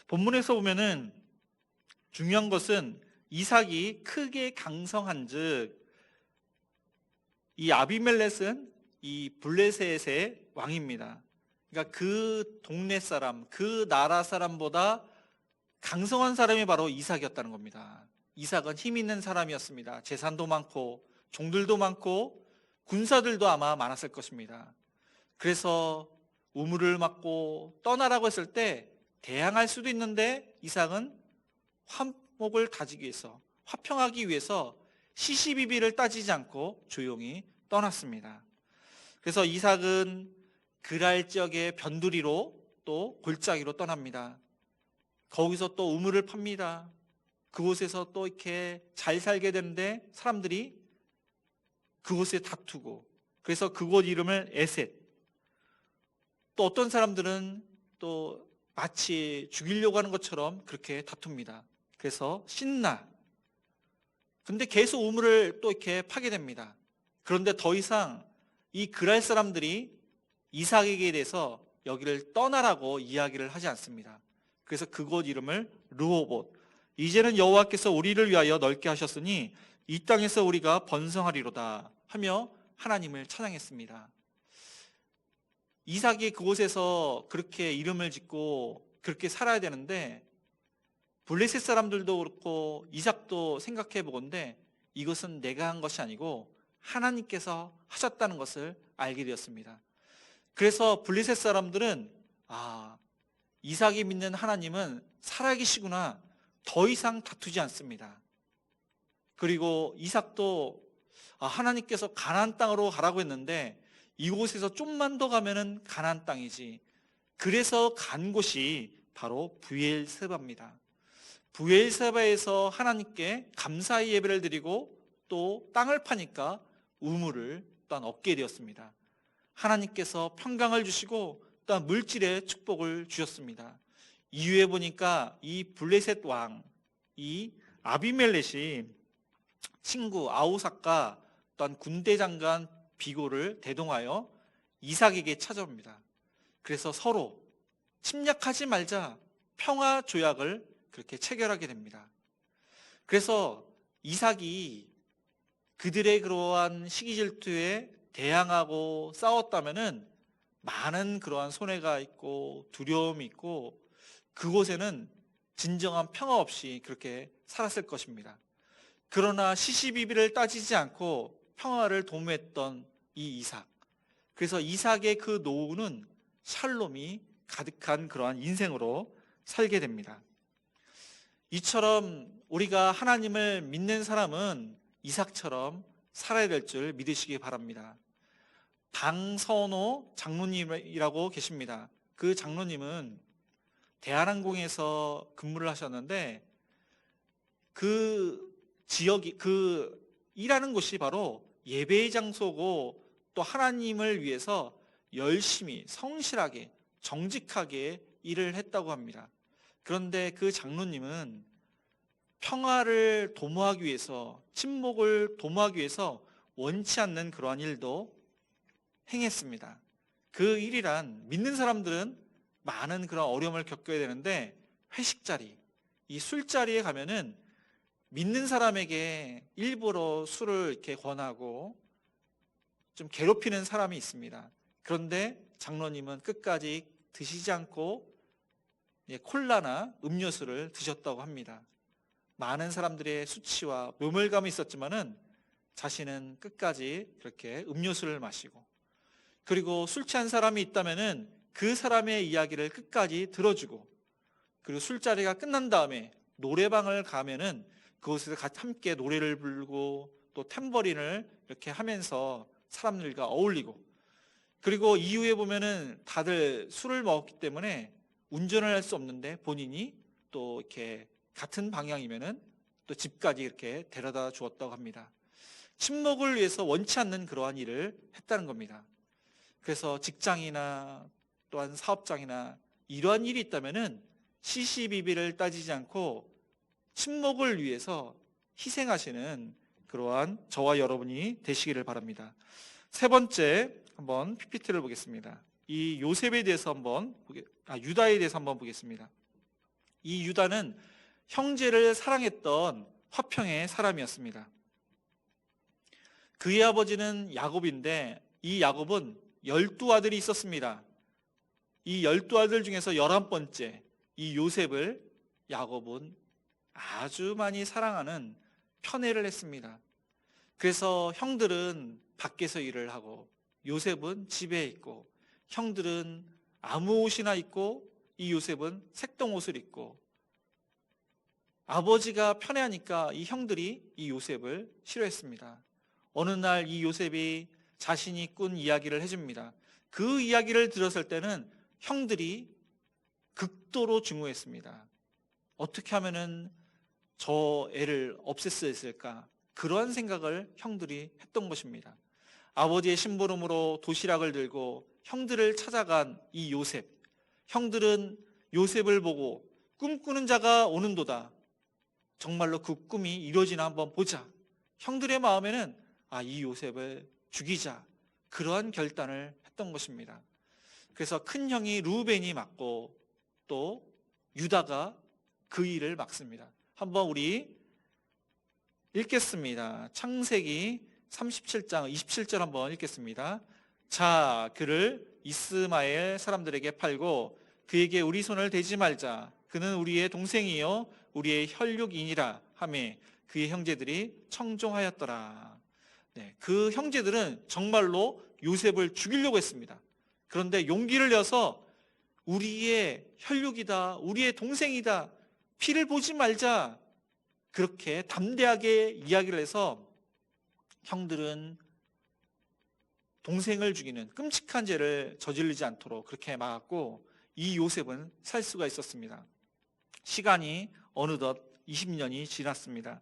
본문에서 보면은 중요한 것은 이삭이 크게 강성한즉 이 아비멜렛은 이 블레셋의 왕입니다. 그러니까 그 동네 사람, 그 나라 사람보다 강성한 사람이 바로 이삭이었다는 겁니다. 이삭은 힘 있는 사람이었습니다. 재산도 많고 종들도 많고 군사들도 아마 많았을 것입니다. 그래서 우물을 막고 떠나라고 했을 때 대항할 수도 있는데 이삭은 화목을 가지기 위해서, 화평하기 위해서 시시비비를 따지지 않고 조용히 떠났습니다. 그래서 이삭은 그랄 지역의 변두리로 또 골짜기로 떠납니다. 거기서 또 우물을 팝니다. 그곳에서 또 이렇게 잘 살게 되는데 사람들이 그곳에 다투고, 그래서 그곳 이름을 에셋, 또 어떤 사람들은 또 마치 죽이려고 하는 것처럼 그렇게 다툽니다. 그래서 신나. 근데 계속 우물을 또 이렇게 파게 됩니다. 그런데 더 이상 이 그랄 사람들이 이삭에게 대해서 여기를 떠나라고 이야기를 하지 않습니다. 그래서 그곳 이름을 르호봇, 이제는 여호와께서 우리를 위하여 넓게 하셨으니 이 땅에서 우리가 번성하리로다 하며 하나님을 찬양했습니다. 이삭이 그곳에서 그렇게 이름을 짓고 그렇게 살아야 되는데 블레셋 사람들도 그렇고 이삭도 생각해 보건대 이것은 내가 한 것이 아니고 하나님께서 하셨다는 것을 알게 되었습니다. 그래서 블레셋 사람들은 이삭이 믿는 하나님은 살아계시구나, 더 이상 다투지 않습니다. 그리고 이삭도 하나님께서 가나안 땅으로 가라고 했는데 이곳에서 좀만 더 가면은 가나안 땅이지. 그래서 간 곳이 바로 브엘세바입니다. 브엘세바에서 하나님께 감사의 예배를 드리고 또 땅을 파니까 우물을 또한 얻게 되었습니다. 하나님께서 평강을 주시고 또한 물질의 축복을 주셨습니다. 이후에 보니까 이 블레셋 왕, 이 아비멜렛이 친구 아우삭과 또한 군대 장관 비고를 대동하여 이삭에게 찾아옵니다. 그래서 서로 침략하지 말자 평화 조약을 그렇게 체결하게 됩니다. 그래서 이삭이 그들의 그러한 시기 질투에 대항하고 싸웠다면은 많은 그러한 손해가 있고 두려움이 있고 그곳에는 진정한 평화 없이 그렇게 살았을 것입니다. 그러나 시시비비를 따지지 않고 평화를 도모했던 이 이삭. 그래서 이삭의 그 노후는 샬롬이 가득한 그러한 인생으로 살게 됩니다. 이처럼 우리가 하나님을 믿는 사람은 이삭처럼 살아야 될 줄 믿으시기 바랍니다. 방선호 장로님이라고 계십니다. 그 장로님은 대한항공에서 근무를 하셨는데 그 지역이 그 일하는 곳이 바로 예배의 장소고 또 하나님을 위해서 열심히 성실하게 정직하게 일을 했다고 합니다. 그런데 그 장로님은 평화를 도모하기 위해서 친목을 도모하기 위해서 원치 않는 그러한 일도 행했습니다. 그 일이란 믿는 사람들은 많은 그런 어려움을 겪어야 되는데 회식 자리, 이 술자리에 가면은 믿는 사람에게 일부러 술을 이렇게 권하고 좀 괴롭히는 사람이 있습니다. 그런데 장로님은 끝까지 드시지 않고 콜라나 음료수를 드셨다고 합니다. 많은 사람들의 수치와 모멸감이 있었지만은 자신은 끝까지 그렇게 음료수를 마시고 그리고 술 취한 사람이 있다면은 그 사람의 이야기를 끝까지 들어주고 그리고 술자리가 끝난 다음에 노래방을 가면은 그곳에서 같이 함께 노래를 부르고 또 탬버린을 이렇게 하면서 사람들과 어울리고 그리고 이후에 보면은 다들 술을 먹었기 때문에 운전을 할 수 없는데 본인이 또 이렇게 같은 방향이면은 또 집까지 이렇게 데려다 주었다고 합니다. 친목을 위해서 원치 않는 그러한 일을 했다는 겁니다. 그래서 직장이나 또한 사업장이나 이러한 일이 있다면은 시시비비를 따지지 않고 친목을 위해서 희생하시는 그러한 저와 여러분이 되시기를 바랍니다. 세 번째 한번 PPT를 보겠습니다. 이 요셉에 대해서 유다에 대해서 한번 보겠습니다. 이 유다는 형제를 사랑했던 화평의 사람이었습니다. 그의 아버지는 야곱인데 이 야곱은 12아들이 있었습니다. 이 12아들 중에서 11번째 이 요셉을 야곱은 아주 많이 사랑하는 편애를 했습니다. 그래서 형들은 밖에서 일을 하고 요셉은 집에 있고 형들은 아무 옷이나 입고 이 요셉은 색동 옷을 입고 아버지가 편애하니까 이 형들이 이 요셉을 싫어했습니다. 어느 날 이 요셉이 자신이 꾼 이야기를 해줍니다. 그 이야기를 들었을 때는 형들이 극도로 증오했습니다. 어떻게 하면은 저 애를 없앨 수 있을까? 그러한 생각을 형들이 했던 것입니다. 아버지의 심부름으로 도시락을 들고 형들을 찾아간 이 요셉. 형들은 요셉을 보고 꿈꾸는 자가 오는도다. 정말로 그 꿈이 이루어지나 한번 보자. 형들의 마음에는 이 요셉을 죽이자. 그러한 결단을 했던 것입니다. 그래서 큰 형이 루벤이 맞고 또 유다가 그 일을 막습니다. 한번 우리 읽겠습니다. 창세기 37장 27절 한번 읽겠습니다. 자, 그를 이스마엘 사람들에게 팔고 그에게 우리 손을 대지 말자. 그는 우리의 동생이요 우리의 혈육이니라 하며 그의 형제들이 청종하였더라. 네, 그 형제들은 정말로 요셉을 죽이려고 했습니다. 그런데 용기를 내서 우리의 혈육이다, 우리의 동생이다, 피를 보지 말자, 그렇게 담대하게 이야기를 해서 형들은 동생을 죽이는 끔찍한 죄를 저지르지 않도록 그렇게 막았고, 이 요셉은 살 수가 있었습니다. 시간이 어느덧 20년이 지났습니다.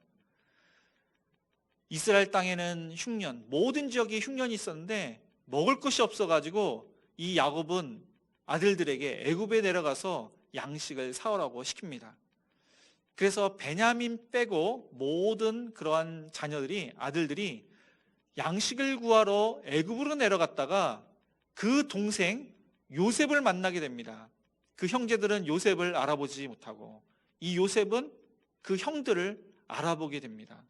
이스라엘 땅에는 흉년, 모든 지역에 흉년이 있었는데 먹을 것이 없어가지고 이 야곱은 아들들에게 애굽에 내려가서 양식을 사오라고 시킵니다. 그래서 베냐민 빼고 모든 그러한 자녀들이, 아들들이 양식을 구하러 애굽으로 내려갔다가 그 동생 요셉을 만나게 됩니다. 그 형제들은 요셉을 알아보지 못하고 이 요셉은 그 형들을 알아보게 됩니다.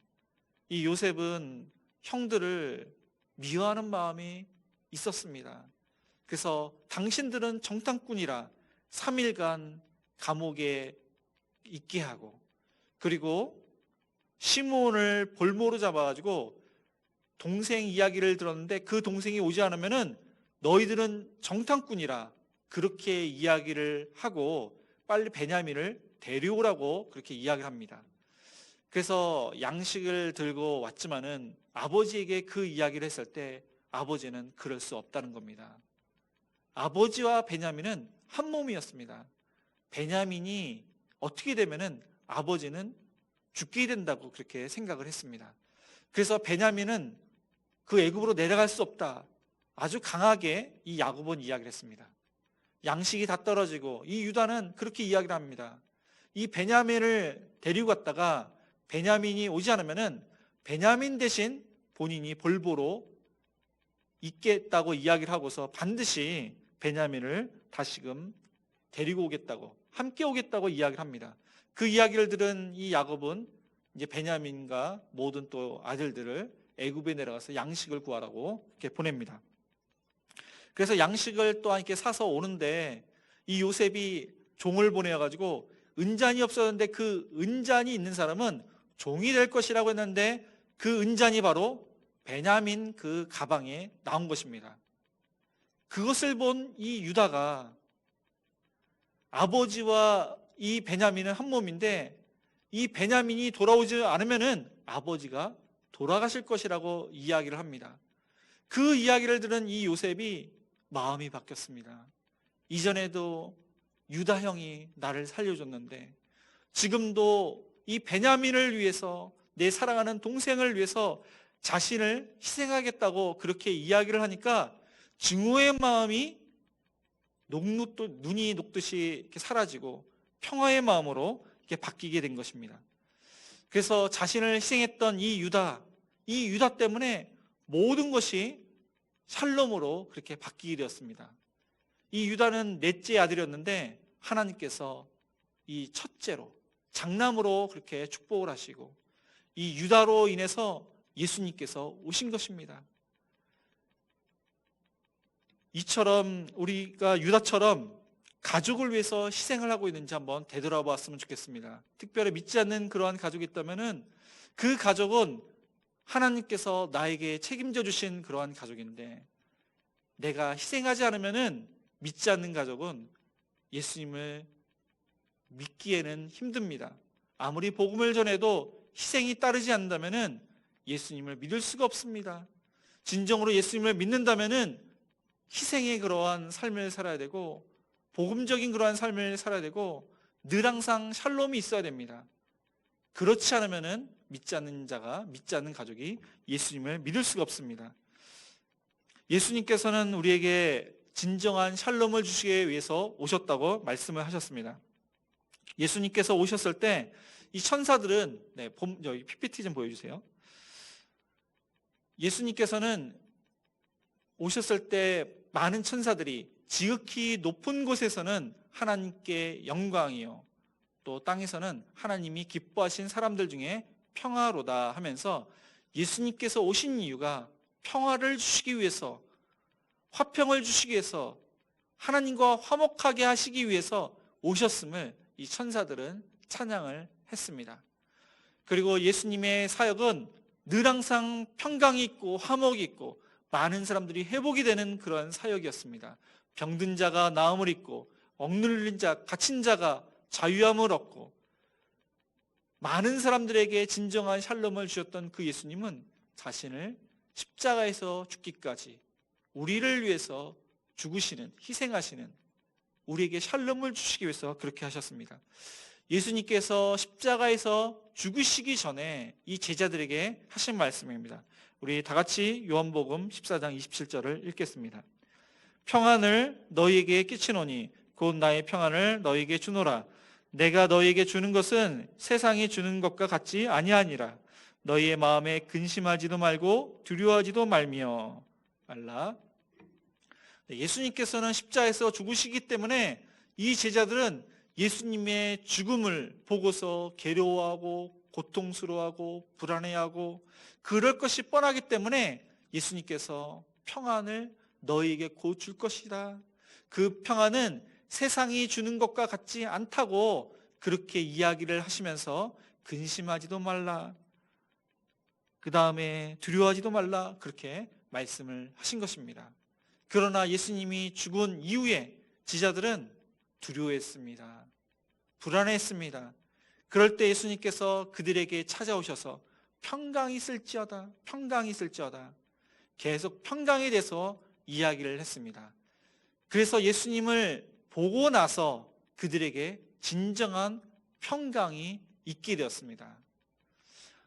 이 요셉은 형들을 미워하는 마음이 있었습니다. 그래서 당신들은 정탐꾼이라 3일간 감옥에 있게 하고, 그리고 시므온을 볼모로 잡아가지고 동생 이야기를 들었는데 그 동생이 오지 않으면은 너희들은 정탐꾼이라 그렇게 이야기를 하고 빨리 베냐민을 데려오라고 그렇게 이야기를 합니다. 그래서 양식을 들고 왔지만은 아버지에게 그 이야기를 했을 때 아버지는 그럴 수 없다는 겁니다. 아버지와 베냐민은 한 몸이었습니다. 베냐민이 어떻게 되면은 아버지는 죽게 된다고 그렇게 생각을 했습니다. 그래서 베냐민은 그 애굽으로 내려갈 수 없다, 아주 강하게 이 야곱은 이야기를 했습니다. 양식이 다 떨어지고 이 유다는 그렇게 이야기를 합니다. 이 베냐민을 데리고 갔다가 베냐민이 오지 않으면은 베냐민 대신 본인이 볼보로 있겠다고 이야기를 하고서 반드시 베냐민을 다시금 데리고 오겠다고, 함께 오겠다고 이야기를 합니다. 그 이야기를 들은 이 야곱은 이제 베냐민과 모든 또 아들들을 애굽에 내려가서 양식을 구하라고 이렇게 보냅니다. 그래서 양식을 또한 이렇게 사서 오는데 이 요셉이 종을 보내가지고 은잔이 없었는데 그 은잔이 있는 사람은 종이 될 것이라고 했는데 그 은잔이 바로 베냐민 그 가방에 나온 것입니다. 그것을 본 이 유다가, 아버지와 이 베냐민은 한 몸인데 이 베냐민이 돌아오지 않으면은 아버지가 돌아가실 것이라고 이야기를 합니다. 그 이야기를 들은 이 요셉이 마음이 바뀌었습니다. 이전에도 유다 형이 나를 살려줬는데 지금도 이 베냐민을 위해서, 내 사랑하는 동생을 위해서 자신을 희생하겠다고 그렇게 이야기를 하니까 증오의 마음이 눈이 녹듯이 이렇게 사라지고 평화의 마음으로 이렇게 바뀌게 된 것입니다. 그래서 자신을 희생했던 이 유다 때문에 모든 것이 샬롬으로 그렇게 바뀌게 되었습니다. 이 유다는 넷째 아들이었는데 하나님께서 이 첫째로, 장남으로 그렇게 축복을 하시고 이 유다로 인해서 예수님께서 오신 것입니다. 이처럼 우리가 유다처럼 가족을 위해서 희생을 하고 있는지 한번 되돌아봤으면 좋겠습니다. 특별히 믿지 않는 그러한 가족이 있다면은 그 가족은 하나님께서 나에게 책임져 주신 그러한 가족인데, 내가 희생하지 않으면은 믿지 않는 가족은 예수님을 믿기에는 힘듭니다. 아무리 복음을 전해도 희생이 따르지 않는다면은 예수님을 믿을 수가 없습니다. 진정으로 예수님을 믿는다면은 희생의 그러한 삶을 살아야 되고 복음적인 그러한 삶을 살아야 되고 늘 항상 샬롬이 있어야 됩니다. 그렇지 않으면은 믿지 않는 자가, 믿지 않는 가족이 예수님을 믿을 수가 없습니다. 예수님께서는 우리에게 진정한 샬롬을 주시기 위해서 오셨다고 말씀을 하셨습니다. 예수님께서 오셨을 때 이 천사들은, 여기 PPT 좀 보여주세요. 예수님께서는 오셨을 때 많은 천사들이 지극히 높은 곳에서는 하나님께 영광이요, 또 땅에서는 하나님이 기뻐하신 사람들 중에 평화로다 하면서 예수님께서 오신 이유가 평화를 주시기 위해서, 화평을 주시기 위해서, 하나님과 화목하게 하시기 위해서 오셨음을 이 천사들은 찬양을 했습니다. 그리고 예수님의 사역은 늘 항상 평강이 있고 화목이 있고 많은 사람들이 회복이 되는 그런 사역이었습니다. 병든 자가 나음을 입고 억눌린 자, 갇힌 자가 자유함을 얻고 많은 사람들에게 진정한 샬롬을 주셨던 그 예수님은 자신을 십자가에서 죽기까지 우리를 위해서 죽으시는, 희생하시는, 우리에게 샬롬을 주시기 위해서 그렇게 하셨습니다. 예수님께서 십자가에서 죽으시기 전에 이 제자들에게 하신 말씀입니다. 우리 다 같이 요한복음 14장 27절을 읽겠습니다. 평안을 너희에게 끼치노니 곧 나의 평안을 너희에게 주노라. 내가 너희에게 주는 것은 세상이 주는 것과 같지 아니하니라. 너희의 마음에 근심하지도 말고 두려워하지도 말라. 예수님께서는 십자가에서 죽으시기 때문에 이 제자들은 예수님의 죽음을 보고서 괴로워하고 고통스러워하고 불안해하고 그럴 것이 뻔하기 때문에 예수님께서 평안을 너희에게 곧 줄 것이다. 그 평안은 세상이 주는 것과 같지 않다고 그렇게 이야기를 하시면서 근심하지도 말라. 그 다음에 두려워하지도 말라. 그렇게 말씀을 하신 것입니다. 그러나 예수님이 죽은 이후에 제자들은 두려워했습니다. 불안했습니다. 그럴 때 예수님께서 그들에게 찾아오셔서 평강이 있을지어다, 평강이 있을지어다. 계속 평강에 대해서 이야기를 했습니다. 그래서 예수님을 보고 나서 그들에게 진정한 평강이 있게 되었습니다.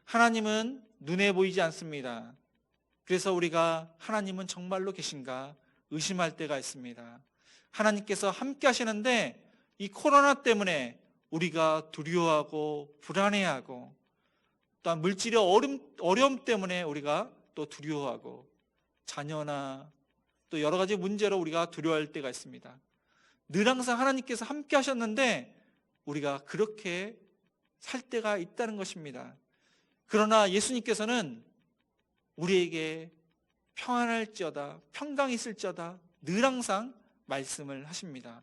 하나님은 눈에 보이지 않습니다. 그래서 우리가 하나님은 정말로 계신가 의심할 때가 있습니다. 하나님께서 함께 하시는데 이 코로나 때문에 우리가 두려워하고 불안해하고 또한 물질의 어려움 때문에 우리가 또 두려워하고 자녀나 또 여러 가지 문제로 우리가 두려워할 때가 있습니다. 늘 항상 하나님께서 함께 하셨는데 우리가 그렇게 살 때가 있다는 것입니다. 그러나 예수님께서는 우리에게 평안할지어다, 평강이 있을지어다 늘 항상 말씀을 하십니다.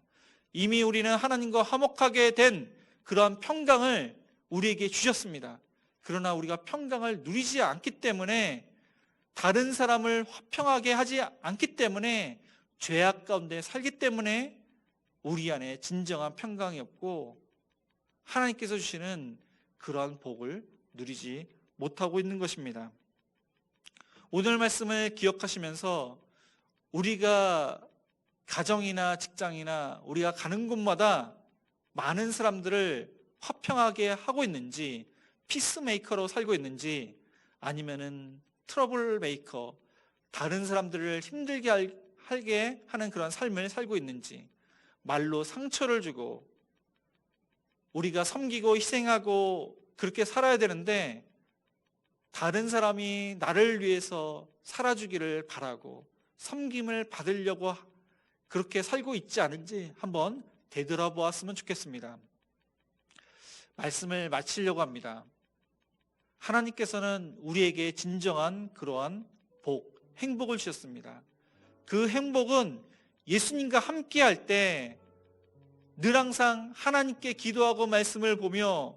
이미 우리는 하나님과 화목하게 된 그러한 평강을 우리에게 주셨습니다. 그러나 우리가 평강을 누리지 않기 때문에 다른 사람을 화평하게 하지 않기 때문에 죄악 가운데 살기 때문에 우리 안에 진정한 평강이 없고 하나님께서 주시는 그러한 복을 누리지 못하고 있는 것입니다. 오늘 말씀을 기억하시면서 우리가 가정이나 직장이나 우리가 가는 곳마다 많은 사람들을 화평하게 하고 있는지, 피스메이커로 살고 있는지, 아니면은 트러블 메이커, 다른 사람들을 힘들게 하게 하는 그런 삶을 살고 있는지, 말로 상처를 주고 우리가 섬기고 희생하고 그렇게 살아야 되는데 다른 사람이 나를 위해서 살아주기를 바라고 섬김을 받으려고 그렇게 살고 있지 않은지 한번 되돌아보았으면 좋겠습니다. 말씀을 마치려고 합니다. 하나님께서는 우리에게 진정한 그러한 복, 행복을 주셨습니다. 그 행복은 예수님과 함께 할 때 늘 항상 하나님께 기도하고 말씀을 보며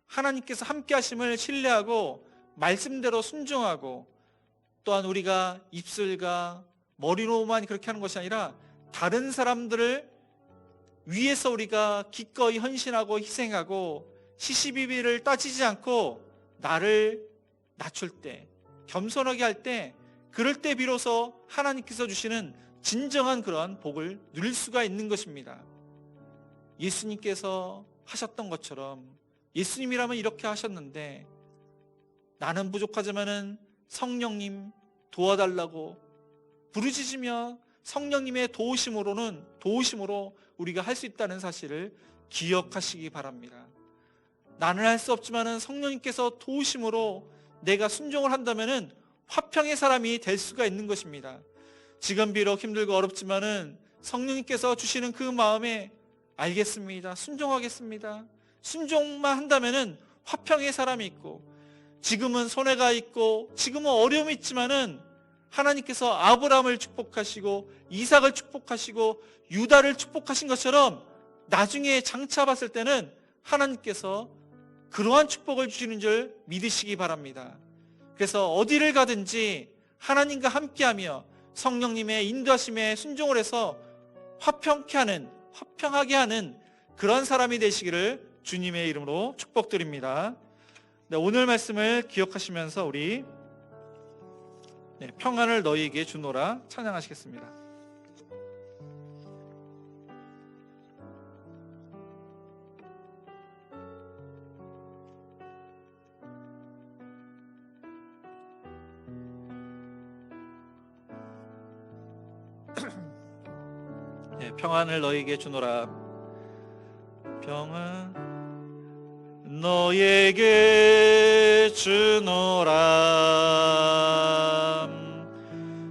하나님께서 함께 하심을 신뢰하고 말씀대로 순종하고 또한 우리가 입술과 머리로만 그렇게 하는 것이 아니라 다른 사람들을 위해서 우리가 기꺼이 헌신하고 희생하고 시시비비를 따지지 않고 나를 낮출 때, 겸손하게 할 때, 그럴 때 비로소 하나님께서 주시는 진정한 그러한 복을 누릴 수가 있는 것입니다. 예수님께서 하셨던 것처럼 예수님이라면 이렇게 하셨는데 나는 부족하지만은 성령님 도와달라고 부르짖으며 성령님의 도우심으로 우리가 할 수 있다는 사실을 기억하시기 바랍니다. 나는 할 수 없지만은 성령님께서 도우심으로 내가 순종을 한다면은 화평의 사람이 될 수가 있는 것입니다. 지금 비록 힘들고 어렵지만은 성령님께서 주시는 그 마음에 알겠습니다. 순종하겠습니다. 순종만 한다면은 화평의 사람이 있고 지금은 손해가 있고 지금은 어려움이 있지만은 하나님께서 아브라함을 축복하시고 이삭을 축복하시고 유다를 축복하신 것처럼 나중에 장차 봤을 때는 하나님께서 그러한 축복을 주시는 줄 믿으시기 바랍니다. 그래서 어디를 가든지 하나님과 함께하며 성령님의 인도하심에 순종을 해서 화평하게 하는 그런 사람이 되시기를 주님의 이름으로 축복드립니다. 네, 오늘 말씀을 기억하시면서 우리 평안을 너희에게 주노라 찬양하시겠습니다. 평안을 너희에게 주노라. 평안 너희에게 주노라.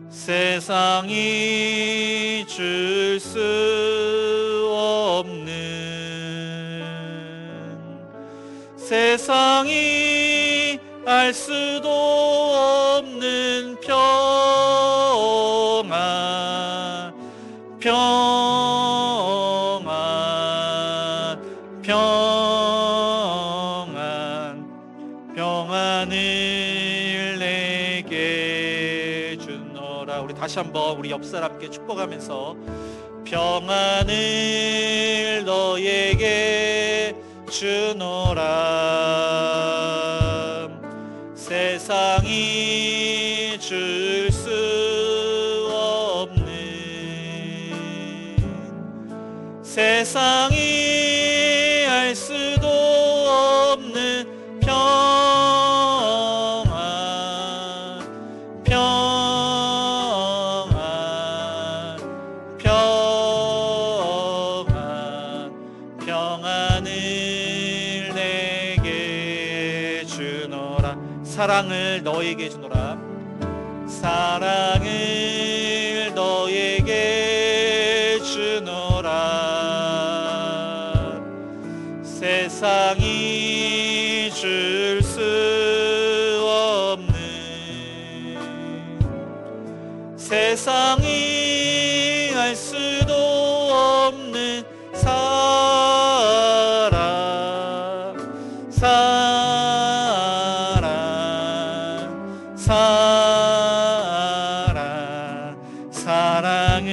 세상이 줄 수 없는, 세상이 알 수도 없는 평안, 평안, 평안, 평안을 내게 주노라. 우리 다시 한번 우리 옆 사람께 축복하면서 평안을 너에게 주노라. 세상이 줄 수 없는, 세상이 알 수도 없는 평안, 평안, 평안, 평안을 내게 주노라. 사랑을 너에게 주노라. 사랑을 너에게 주노라. 세상이 줄 수 없는, 세상이 알 수도 없는 사랑, 사랑, 사랑, 사랑을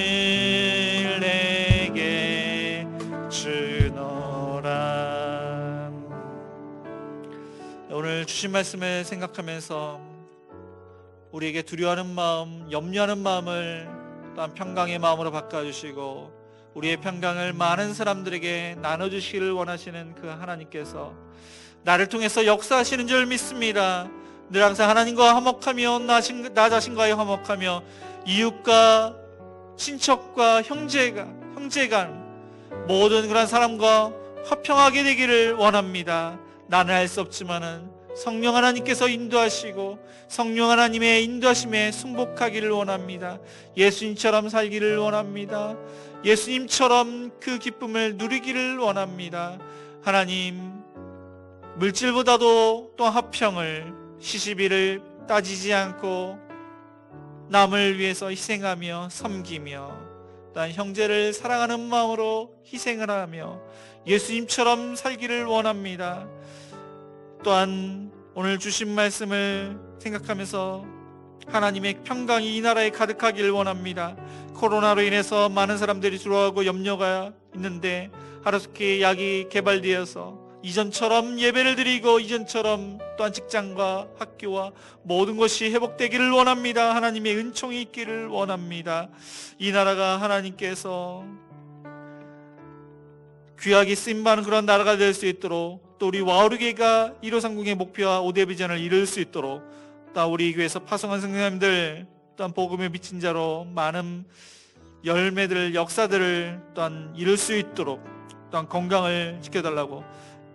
내게 주노라. 오늘 주신 말씀을 생각하면서 우리에게 두려워하는 마음, 염려하는 마음을 또한 평강의 마음으로 바꿔주시고 우리의 평강을 많은 사람들에게 나눠주시기를 원하시는 그 하나님께서 나를 통해서 역사하시는 줄 믿습니다. 늘 항상 하나님과 화목하며 나 자신과의 화목하며 이웃과 친척과 형제간 모든 그런 사람과 화평하게 되기를 원합니다. 나는 할 수 없지만은 성령 하나님께서 인도하시고 성령 하나님의 인도하심에 순복하기를 원합니다. 예수님처럼 살기를 원합니다. 예수님처럼 그 기쁨을 누리기를 원합니다. 하나님, 물질보다도 또 화평을, 시시비를 따지지 않고 남을 위해서 희생하며 섬기며 또한 형제를 사랑하는 마음으로 희생을 하며 예수님처럼 살기를 원합니다. 또한 오늘 주신 말씀을 생각하면서 하나님의 평강이 이 나라에 가득하기를 원합니다. 코로나로 인해서 많은 사람들이 두려워하고 염려가 있는데 하루속히 약이 개발되어서 이전처럼 예배를 드리고 이전처럼 또한 직장과 학교와 모든 것이 회복되기를 원합니다. 하나님의 은총이 있기를 원합니다. 이 나라가 하나님께서 귀하게 쓰임받는 그런 나라가 될 수 있도록, 또 우리 와우르게가 1호상궁의 목표와 5대 비전을 이룰 수 있도록, 또 우리 교회에서 파송한 성도님들 또한 복음에 미친 자로 많은 열매들, 역사들을 또한 이룰 수 있도록 또한 건강을 지켜달라고,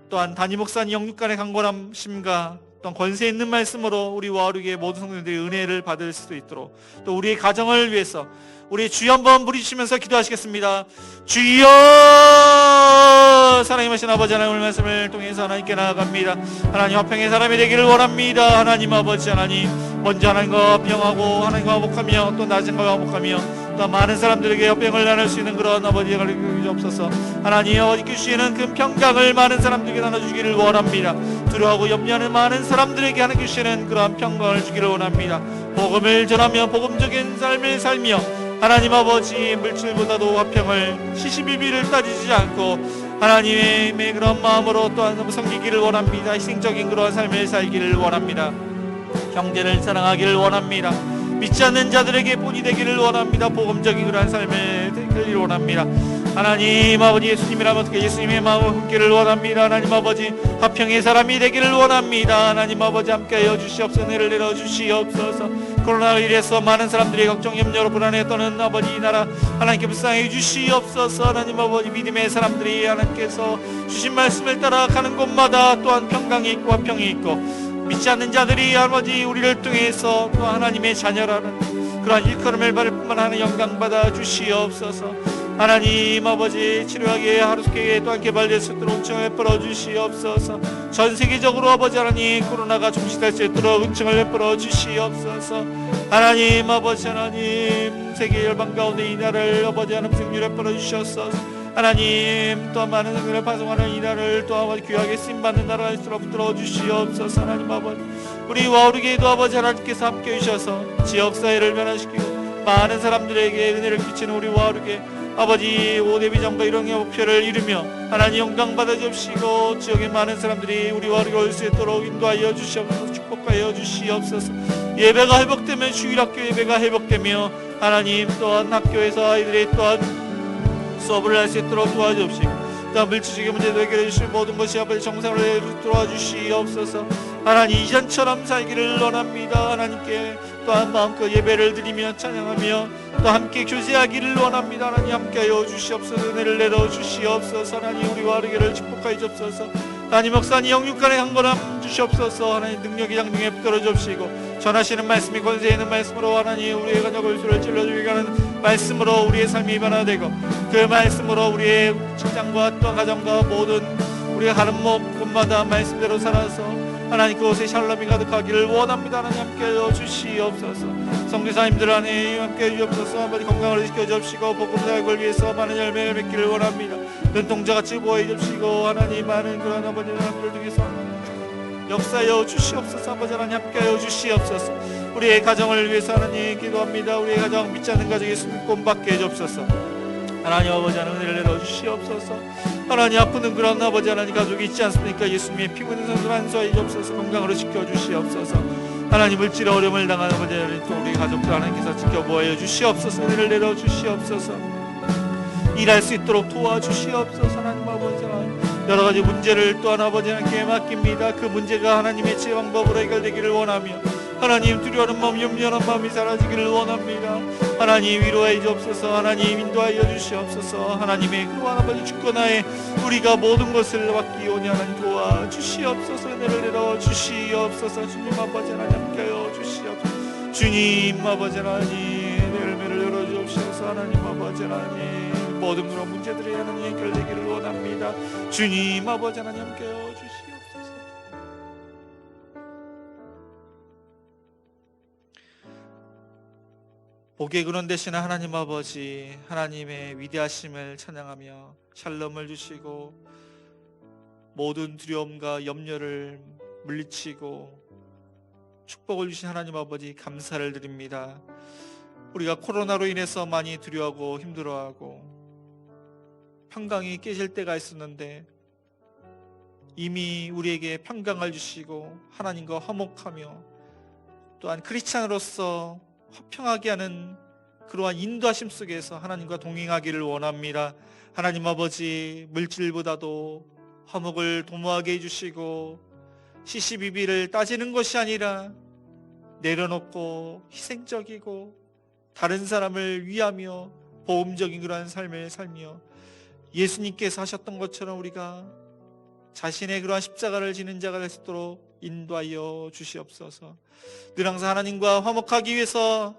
또한 담임 목사님 영육간의 강권함심과 또한 권세 있는 말씀으로 우리 와우르게의 모든 성도님들이 은혜를 받을 수 있도록, 또 우리의 가정을 위해서 우리 주여 한번 부르시면서 기도하시겠습니다. 주여! 사랑의 하신 아버지 하나님의 말씀을 통해서 하나님께 나아갑니다. 하나님 화평의 사람이 되기를 원합니다. 하나님 아버지 하나님, 먼저 하나님과 화평하고 하나님과 화목하며 또 나중과 화목하며 또 많은 사람들에게 화평을 나눌 수 있는 그런 아버지가 주옵소서. 하나님 아버지께 주시는 그 평강을 많은 사람들에게 나눠주기를 원합니다. 두려워하고 염려하는 많은 사람들에게 하나님께 주시는 그러한 평강을 주기를 원합니다. 복음을 전하며 복음적인 삶을 살며 하나님 아버지 물질보다도 화평을, 시시비비를 따지지 않고 하나님의 그런 마음으로 또한 섬기기를 원합니다. 희생적인 그런 삶을 살기를 원합니다. 형제를 사랑하기를 원합니다. 믿지 않는 자들에게 본이 되기를 원합니다. 복음적인 그러한 삶을 되기를 원합니다. 하나님 아버지, 예수님이라면 어떻게 예수님의 마음을 품기를 원합니다. 하나님 아버지, 화평의 사람이 되기를 원합니다. 하나님 아버지, 함께하여 주시옵소서. 은혜를 내려 주시옵소서. 코로나로 인해서 많은 사람들이 걱정, 염려로 불안해 떠는 아버지 이 나라 하나님께 불쌍히 주시옵소서. 하나님 아버지, 믿음의 사람들이 하나님께서 주신 말씀을 따라가는 곳마다 또한 평강이 있고 화평이 있고, 믿지 않는 자들이 아버지 우리를 통해서 또 하나님의 자녀라는 그러한 일컬음을 받을 뿐만 아니라 영광받아 주시옵소서. 하나님 아버지, 치료하게 하루속에 또한 개발될 수 있도록 은총을 베풀어 주시옵소서. 전 세계적으로 아버지 하나님 코로나가 종식될 수 있도록 은총을 베풀어 주시옵소서. 하나님 아버지, 하나님 세계 열방 가운데 이 나라를 아버지 하나님 승리를 베풀어 주시옵소서. 하나님 또한 많은 성령을 파송하는 이 나라를 또 아버지 귀하게 쓰임받는 나라일수록 붙들어 주시옵소서. 하나님 아버지, 우리 와우르게도 아버지 하나님께서 함께 해주셔서 지역사회를 변화시키고 많은 사람들에게 은혜를 끼치는 우리 와우르게 아버지 5대 비전과 일용의 목표를 이루며 하나님 영광 받아 주시고, 지역의 많은 사람들이 우리 와우르게 올 수 있도록 인도하여 주시옵소서. 축복하여 주시옵소서. 예배가 회복되면 주일학교 예배가 회복되며 하나님 또한 학교에서 아이들이 또한 수업을 할 수 있도록 도와주옵시고, 또한 물질적인 문제도 해결해 주시고 모든 것이 아버지 정상으로 도와주시옵소서. 하나님 이전처럼 살기를 원합니다. 하나님께 또한 마음껏 예배를 드리며 찬양하며 또 함께 교제하기를 원합니다. 하나님 함께하여 주시옵소서. 은혜를 내려 주시옵소서. 하나님 우리 와르게를 축복하여 주옵소서. 하나님 목사님 영육간의 강건함 주시옵소서. 하나님 능력이 장중에 붙들어 주시고, 전하시는 말씀이 권세 있는 말씀으로 하나님 우리의 가족을 소를 찔러주게 하는 말씀으로 우리의 삶이 변화되고, 그 말씀으로 우리의 직장과 또 가정과 모든 우리가 가는 곳마다 말씀대로 살아서 하나님 그곳에 샬롬이 가득하기를 원합니다. 하나님 함께하여 주시옵소서. 성교사님들 안에 함께해 주옵소서. 아버지 건강을 지켜 주옵시고 복음 사역을 위해서 많은 열매를 맺기를 원합니다. 눈동자같이 보호해 주옵시고 하나님 많은 그런 아버지 사람들을 통해서 역사하여 주시옵소서. 아버지 하나님 함께하여 주시옵소서. 우리의 가정을 위해서 하나님 기도합니다. 우리의 가정 믿지 않는 가정이 예수님 꿈받게 해주옵소서. 하나님 아버지 하나님 은혜를 내려 주시옵소서. 하나님 아프는 그런 아버지 하나님 가족이 있지 않습니까? 예수님의 피 묻은 손으로 안수하여 주옵소서. 건강으로 지켜주시옵소서. 하나님 물질 어려움을 당하는 아버지 하나님 또 우리 가족들 하나님께서 지켜보아 주시옵소서. 은혜를 내려 주시옵소서. 일할 수 있도록 도와주시옵소서. 하나님 아버지 하나님 여러 가지 문제를 또한 아버지 하나님께 맡깁니다. 그 문제가 하나님의 제 방법으로 해결되기를 원하며 하나님 두려워하는 마음, 염려하는 마음이 사라지기를 원합니다. 하나님 위로해 주옵소서. 하나님 인도하여 주시옵소서. 하나님의 그러한 아버지 주권하에 우리가 모든 것을 맡기오니 하나님 도와주시옵소서. 은혜를 내려 주시옵소서. 주님 아버지 하나님 함께하여 주시옵소서. 주님 아버지 하나님 열매를 열어 주옵소서. 하나님 아버지 하나님 모든 그런 문제들이 하나님 해결되기를 원합니다. 주님 아버지 하나님 함께하여 주시옵소서. 복의 근원 되시는 하나님 아버지, 하나님의 위대하심을 찬양하며 샬롬을 주시고 모든 두려움과 염려를 물리치고 축복을 주신 하나님 아버지 감사를 드립니다. 우리가 코로나로 인해서 많이 두려워하고 힘들어하고 평강이 깨질 때가 있었는데 이미 우리에게 평강을 주시고 하나님과 화목하며 또한 크리스찬으로서 화평하게 하는 그러한 인도하심 속에서 하나님과 동행하기를 원합니다. 하나님 아버지 물질보다도 화목을 도모하게 해주시고 시시비비를 따지는 것이 아니라 내려놓고 희생적이고 다른 사람을 위하며 보험적인 그러한 삶을 살며 예수님께서 하셨던 것처럼 우리가 자신의 그러한 십자가를 지는 자가 될 수 있도록 인도하여 주시옵소서. 늘 항상 하나님과 화목하기 위해서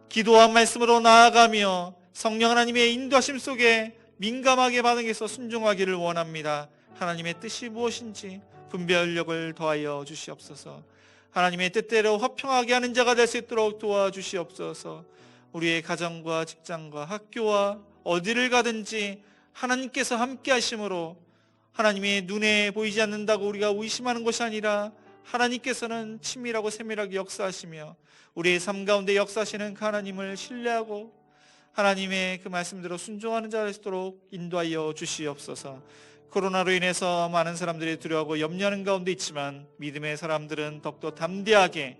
기도와 말씀으로 나아가며 성령 하나님의 인도하심 속에 민감하게 반응해서 순종하기를 원합니다. 하나님의 뜻이 무엇인지 분별력을 더하여 주시옵소서. 하나님의 뜻대로 화평하게 하는 자가 될 수 있도록 도와주시옵소서. 우리의 가정과 직장과 학교와 어디를 가든지 하나님께서 함께 하심으로 하나님의 눈에 보이지 않는다고 우리가 의심하는 것이 아니라 하나님께서는 친밀하고 세밀하게 역사하시며 우리의 삶 가운데 역사하시는 그 하나님을 신뢰하고 하나님의 그 말씀대로 순종하는 자가 될 수 있도록 인도하여 주시옵소서. 코로나로 인해서 많은 사람들이 두려워하고 염려하는 가운데 있지만 믿음의 사람들은 더욱더 담대하게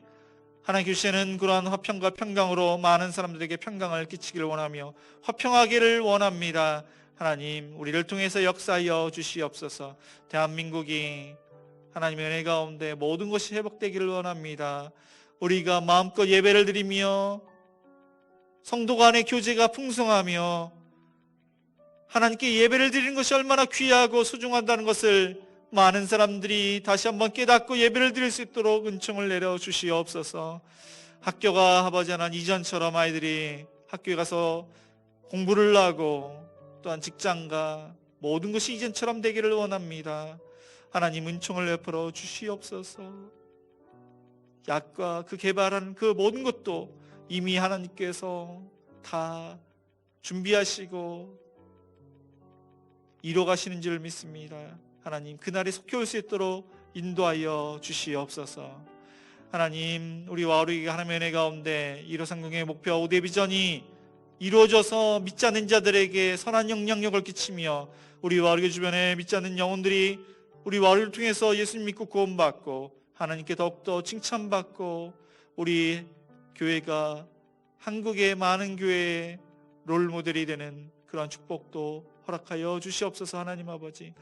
하나님 주시는 그러한 화평과 평강으로 많은 사람들에게 평강을 끼치기를 원하며 화평하기를 원합니다. 하나님, 우리를 통해서 역사하여 주시옵소서. 대한민국이 하나님의 은혜 가운데 모든 것이 회복되기를 원합니다. 우리가 마음껏 예배를 드리며 성도 간의 교제가 풍성하며 하나님께 예배를 드리는 것이 얼마나 귀하고 소중하다는 것을 많은 사람들이 다시 한번 깨닫고 예배를 드릴 수 있도록 은총을 내려 주시옵소서. 학교가 아버지 하나님 이전처럼 아이들이 학교에 가서 공부를 하고 또한 직장과 모든 것이 이전처럼 되기를 원합니다. 하나님 은총을 베풀어 주시옵소서. 약과 그 개발하는 그 모든 것도 이미 하나님께서 다 준비하시고 이뤄가시는 줄 믿습니다. 하나님, 그날이 속히 올 수 있도록 인도하여 주시옵소서. 하나님, 우리와 우리가 하나님의 은혜 가운데 1호 상경의 목표와 5대 비전이 이루어져서 믿지 않는 자들에게 선한 영향력을 끼치며 우리와 우리 주변에 믿지 않는 영혼들이 우리와 우리를 통해서 예수님 믿고 구원받고 하나님께 더욱더 칭찬받고 우리 교회가 한국의 많은 교회의 롤모델이 되는 그런 축복도 허락하여 주시옵소서. 하나님 아버지,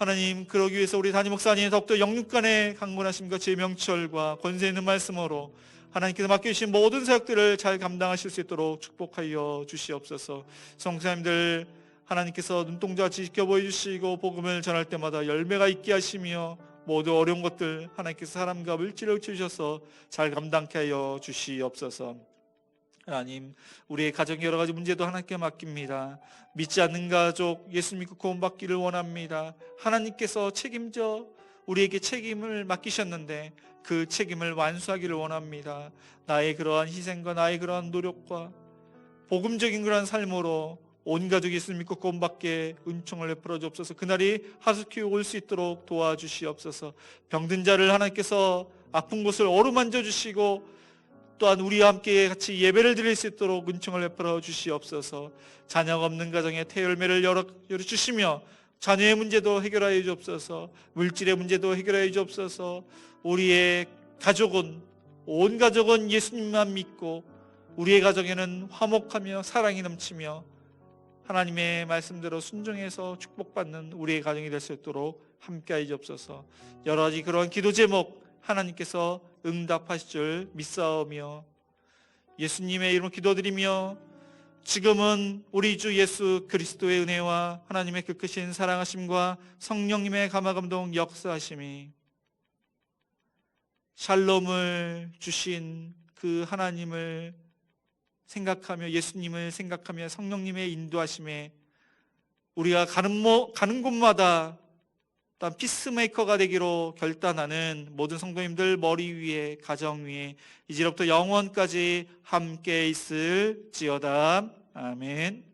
하나님, 그러기 위해서 우리 담임 목사님 더욱더 영육간의 강건하심과 제 명철과 권세 있는 말씀으로 하나님께서 맡겨주신 모든 사역들을 잘 감당하실 수 있도록 축복하여 주시옵소서. 성사님들 하나님께서 눈동자같이 지켜보여 주시고 복음을 전할 때마다 열매가 있게 하시며 모두 어려운 것들 하나님께서 사람과 물질을 주셔서 잘 감당케 하여 주시옵소서. 하나님, 우리의 가정 여러 가지 문제도 하나님께 맡깁니다. 믿지 않는 가족 예수 믿고 구원받기를 원합니다. 하나님께서 책임져 우리에게 책임을 맡기셨는데 그 책임을 완수하기를 원합니다. 나의 그러한 희생과 나의 그러한 노력과 복음적인 그러한 삶으로 온 가족이 예수 믿고 구원받게 은총을 베풀어 주옵소서. 그날이 하숙히 올 수 있도록 도와주시옵소서. 병든 자를 하나님께서 아픈 곳을 어루만져 주시고 또한 우리와 함께 같이 예배를 드릴 수 있도록 은총을 베풀어 주시옵소서. 자녀가 없는 가정에 태열매를 열어주시며 자녀의 문제도 해결하여 주옵소서. 물질의 문제도 해결하여 주옵소서. 우리의 가족은 온 가족은 예수님만 믿고 우리의 가정에는 화목하며 사랑이 넘치며 하나님의 말씀대로 순종해서 축복받는 우리의 가정이 될 수 있도록 함께하여 주옵소서. 여러 가지 그러한 기도 제목 하나님께서 응답하실 줄 믿사오며 예수님의 이름으로 기도드리며 지금은 우리 주 예수 그리스도의 은혜와 하나님의 그 크신 사랑하심과 성령님의 감화감동 역사하심이 샬롬을 주신 그 하나님을 생각하며 예수님을 생각하며 성령님의 인도하심에 우리가 가는 곳마다 또한 피스메이커가 되기로 결단하는 모든 성도님들 머리 위에 가정 위에 이제로부터 영원까지 함께 있을지어다. 아멘.